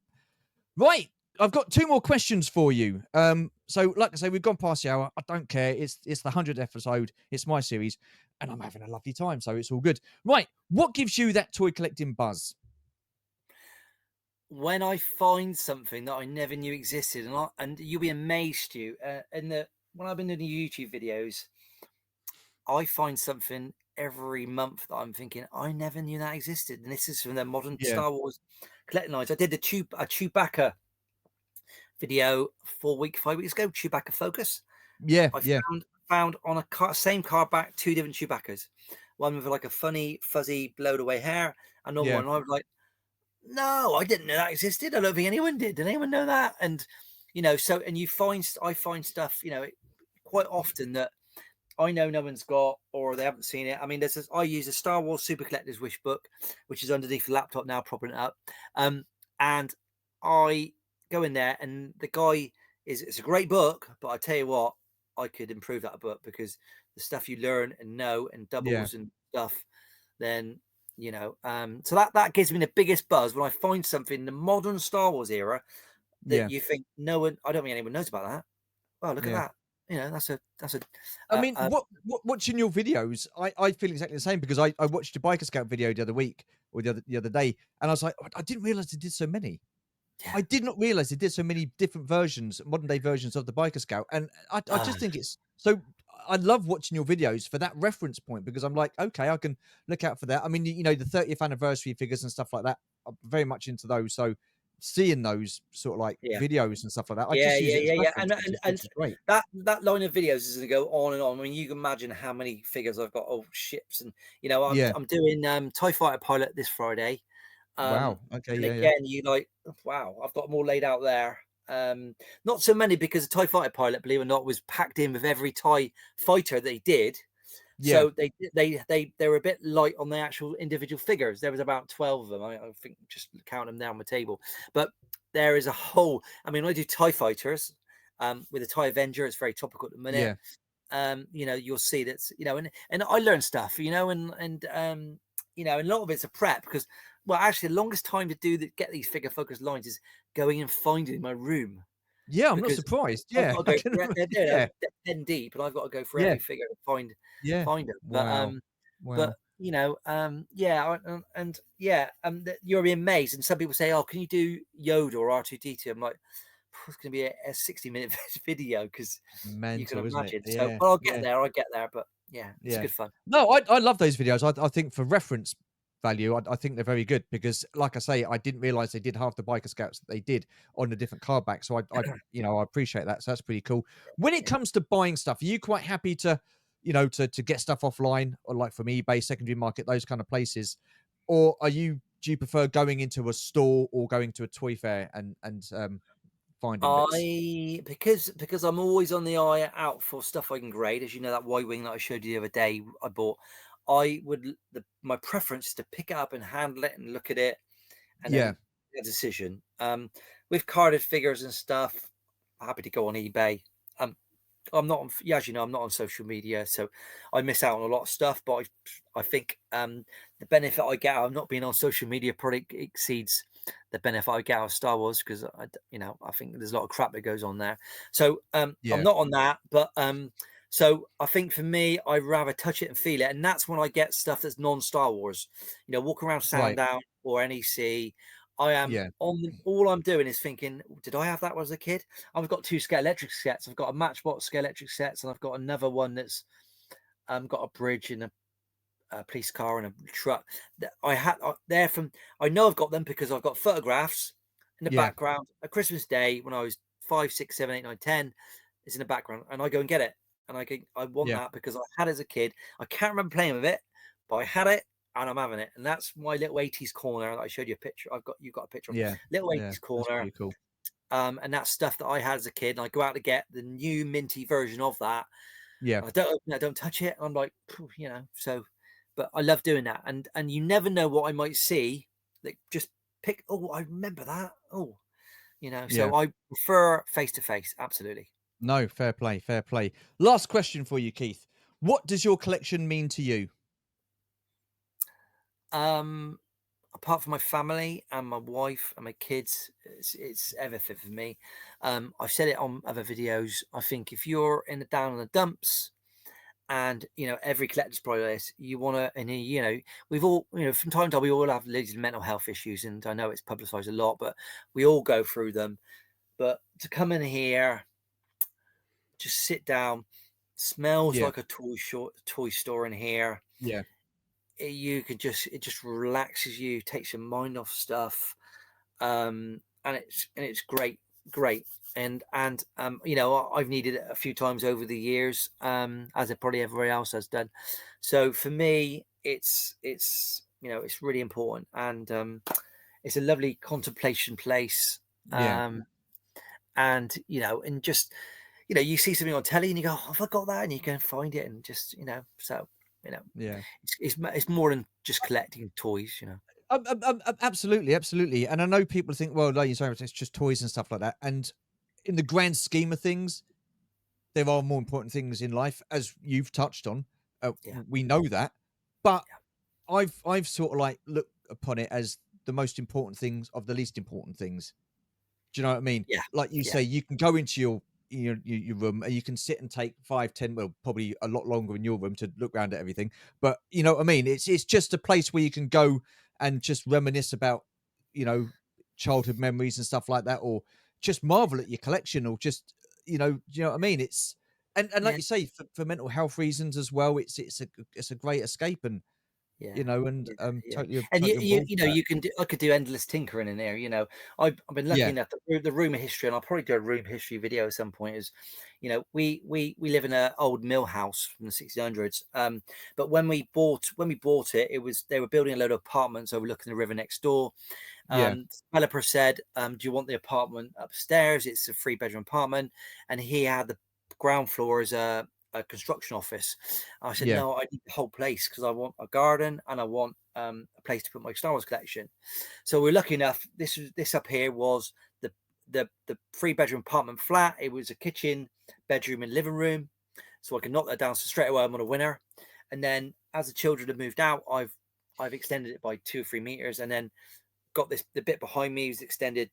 Right. I've got 2 more questions for you. So like I say, we've gone past the hour. I don't care. It's the 100th episode. It's my series, and I'm having a lovely time, so it's all good. Right. What gives you that toy collecting buzz? When I find something that I never knew existed, and you'll be amazed, Stu, when I've been doing the YouTube videos, I find something every month that I'm thinking I never knew that existed, and this is from the modern Yeah. Star Wars collecting lines. I did a Chewbacca video 5 weeks ago. Chewbacca Focus. Yeah. I Yeah. found on a same card back 2 different Chewbaccas, one with like a funny fuzzy blowed away hair, another Yeah. one. And I was like, no, I didn't know that existed. I don't think anyone did. Did anyone know that? And so and I find stuff, quite often that I know no one's got, or they haven't seen it. I mean, I use a Star Wars Super Collector's Wish book, which is underneath the laptop now, propping it up. And I go in there, and the guy it's a great book, but I tell you what, I could improve that book, because the stuff you learn and know and doubles and stuff, then so that gives me the biggest buzz when I find something in the modern Star Wars era that you think I don't think anyone knows about that. Well, look at that. That's a. I mean, watching your videos, I feel exactly the same, because I watched a Biker Scout video the other week, or the other day, and I was like, I didn't realize it did so many. Yeah. I did not realize it did so many different versions, modern day versions of the Biker Scout, and I just think it's so. I love watching your videos for that reference point, because I'm like, okay, I can look out for that. I mean, the 30th anniversary figures and stuff like that, I'm very much into those. So seeing those sort of like videos and stuff like that, I just use it as reference, and which is great. that line of videos is going to go on and on. I mean, you can imagine how many figures I've got of ships, and I'm doing TIE Fighter Pilot this Friday. Wow. Okay. And Yeah. again, you like, wow, I've got them all laid out there. Not so many, because the TIE Fighter Pilot, believe it or not, was packed in with every TIE fighter they did. Yeah. So they were a bit light on the actual individual figures. There was about 12 of them. I think, just count them down the table. But there is a whole. I mean, I do TIE fighters with a TIE Avenger. It's very topical at the minute. You'll see that's and I learn stuff. And a lot of it's a prep, because actually the longest time to get these figure focus lines is going and finding in my room. Yeah, I'm not surprised. Yeah, they're 10 deep, and I've got to go for every figure to find them. But wow. You'll be amazed. And some people say, "Oh, can you do Yoda or R2D2?" I'm like, it's going to be a 60-minute video, because you can imagine. So, but I'll get there. But it's good fun. No, I love those videos. I think for reference value, I think they're very good, because like I say, I didn't realize they did half the Biker Scouts that they did on a different card back. So I appreciate that. So that's pretty cool. When it comes to buying stuff, are you quite happy to get stuff offline, or like from eBay, secondary market, those kind of places? Or do you prefer going into a store or going to a toy fair and finding bits? Because I'm always on the eye out for stuff I can grade. As you know, that Y-wing that I showed you the other day, I bought. My preference is to pick it up and handle it and look at it, and then make a decision. With carded figures and stuff, I'm happy to go on eBay. I'm not on, as you know, I'm not on social media, so I miss out on a lot of stuff. But I think the benefit I get out of not being on social media probably exceeds the benefit I get out of Star Wars, because I think there's a lot of crap that goes on there. So I'm not on that, but so I think for me, I'd rather touch it and feel it, and that's when I get stuff that's non-Star Wars. Walk around Sandown or NEC. I am all I'm doing is thinking, did I have that when I was a kid? I've got 2 Scale Electric sets. I've got a Matchbox Scale Electric sets, and I've got another one that's got a bridge and a police car and a truck. I know I've got them because I've got photographs in the background. A Christmas Day when I was 5, 6, 7, 8, 9, 10, it's in the background, and I go and get it. And I want that because I had it as a kid. I can't remember playing with it, but I had it, and I'm having it. And that's my little 80s corner that I showed you a picture. You've got a picture of little 80s corner. That's pretty cool. And that's stuff that I had as a kid. And I go out to get the new minty version of that. Yeah. I don't touch it. I'm like, so, but I love doing that. And you never know what I might see that just pick. Oh, I remember that. Oh, so I prefer face to face. Absolutely. No, fair play, fair play. Last question for you, Keith. What does your collection mean to you? I'm apart from my family and my wife and my kids, it's everything for me. I've said it on other videos. I think if you're in the down in the dumps, and every collector's probably this, you want to, and we've all, from time to time we all have little mental health issues, and I know it's publicized a lot, but we all go through them. But to come in here, just sit down, smells Yeah. like a toy store in here. Yeah. It just relaxes you, takes your mind off stuff, and it's great. And I've needed it a few times over the years, as probably everybody else has done. So for me, it's really important, and it's a lovely contemplation place. Yeah. And just you see something on telly and you go, oh, have I got that? And you can find it, and just so Yeah. it's more than just collecting toys. Absolutely. And I know people think, well, like you say, it's just toys and stuff like that. And in the grand scheme of things, there are more important things in life, as you've touched on. Yeah. We know that, but I've sort of like looked upon it as the most important things of the least important things. Do you know what I mean? Yeah. Like you say, you can go into your room and you can sit and take 5, 10, well, probably a lot longer in your room to look around at everything. But you know what I mean? It's just a place where you can go and just reminisce about, childhood memories and stuff like that, or just marvel at your collection, or just, do you know what I mean? It's and like you say, for mental health reasons as well, it's a great escape, and totally And on board with that. you can I could do endless tinkering in there. I've been lucky Yeah. enough, the room history, and I'll probably do a room history video at some point. Is we live in an old mill house from the 1600s. But when we bought it, they were building a load of apartments overlooking the river next door. Yeah. The developer said, do you want the apartment upstairs? It's a 3-bedroom apartment, and he had the ground floor as a construction office. I said, Yeah. no, I need the whole place because I want a garden and I want a place to put my Star Wars collection. So we're lucky enough. This up here was the 3-bedroom apartment flat. It was a kitchen, bedroom, and living room. So I can knock that down. So straight away I'm on a winner. And then as the children have moved out, I've extended it by 2 or 3 meters, and then got the bit behind me was extended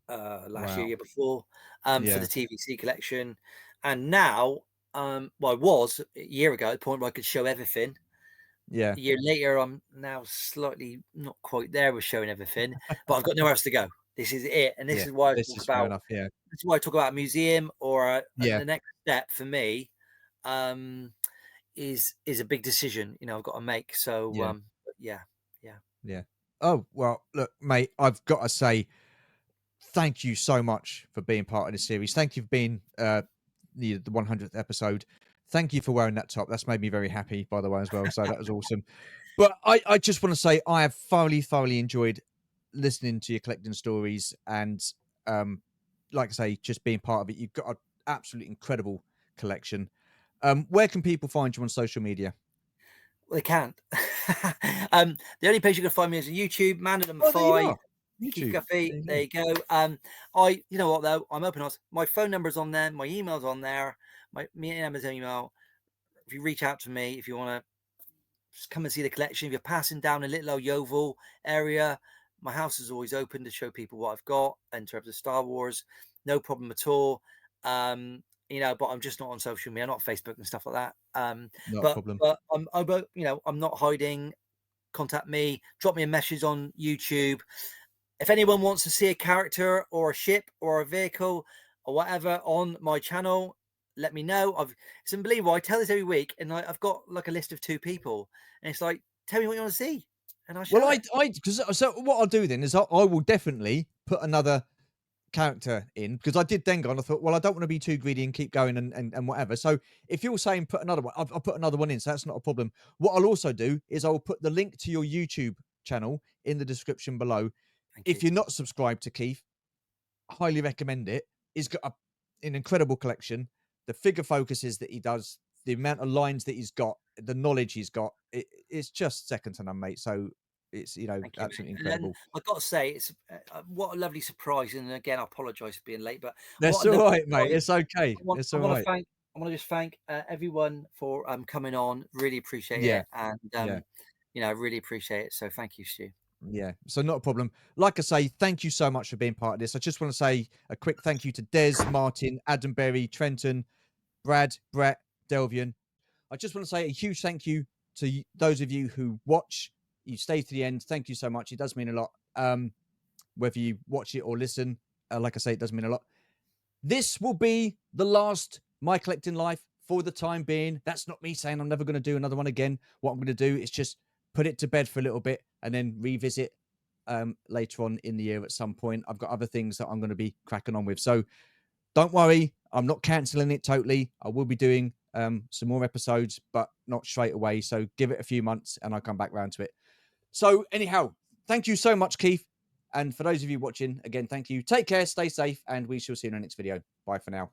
last year before, for the TVC collection. And now, I was a year ago at the point where I could show everything. Yeah. A year later, I'm now slightly not quite there with showing everything, but I've got nowhere else to go. This is it, and this is why I talk about. Enough, yeah. This is why I talk about a museum, or Yeah. the next step for me, is a big decision. I've got to make. So yeah. Oh, well, look, mate, I've got to say thank you so much for being part of this series. Thank you for being the 100th episode. Thank you for wearing that top. That's made me very happy, by the way, as well. So that was awesome. But I just want to say I have thoroughly enjoyed listening to your collecting stories, and like I say, just being part of it. You've got an absolutely incredible collection. Where can people find you on social media? Well, they can't. The only place you can find me is on YouTube, Mando No5, Keith Guppy. There you go. You know what though? I'm open. My phone number's on there. My email's on there. Me and Emma's email. If you reach out to me, if you want to just come and see the collection, if you're passing down a little old Yeovil area, my house is always open to show people what I've got in terms of Star Wars. No problem at all. But I'm just not on social media. I'm not Facebook and stuff like that. Not a problem. But I'm not hiding. Contact me. Drop me a message on YouTube. If anyone wants to see a character or a ship or a vehicle or whatever on my channel, let me know. It's unbelievable. I tell this every week, and I've got like a list of 2 people, and it's like, tell me what you want to see, and I'll show so what I'll do then is I will definitely put another character in, because I did then go and I thought, well, I don't want to be too greedy and keep going and whatever. So if you're saying put another one, I'll put another one in, so that's not a problem. What I'll also do is I'll put the link to your YouTube channel in the description below. If you're not subscribed to Keith, highly recommend it. He's got an incredible collection. The figure focuses that he does, the amount of lines that he's got, the knowledge he's got, it's just second to none, mate. So it's absolutely incredible. I've got to say, it's what a lovely surprise. And again, I apologise for being late, but that's all right, mate. It's okay. It's all right. I want to just thank everyone for coming on. Really appreciate it, and I really appreciate it. So thank you, Stu. Yeah, so not a problem. Like I say, thank you so much for being part of this. I just want to say a quick thank you to Des, Martin, Adam Berry, Trenton, Brad, Brett, Delvian. I just want to say a huge thank you to those of you who watch. You stay to the end. Thank you so much. It does mean a lot. Whether you watch it or listen, like I say, it does mean a lot. This will be the last My Collecting Life for the time being. That's not me saying I'm never going to do another one again. What I'm going to do is just put it to bed for a little bit and then revisit later on in the year at some point. I've got other things that I'm going to be cracking on with. So don't worry, I'm not cancelling it totally. I will be doing some more episodes, but not straight away. So give it a few months and I'll come back round to it. So anyhow, thank you so much, Keith. And for those of you watching, again, thank you. Take care, stay safe, and we shall see you in the next video. Bye for now.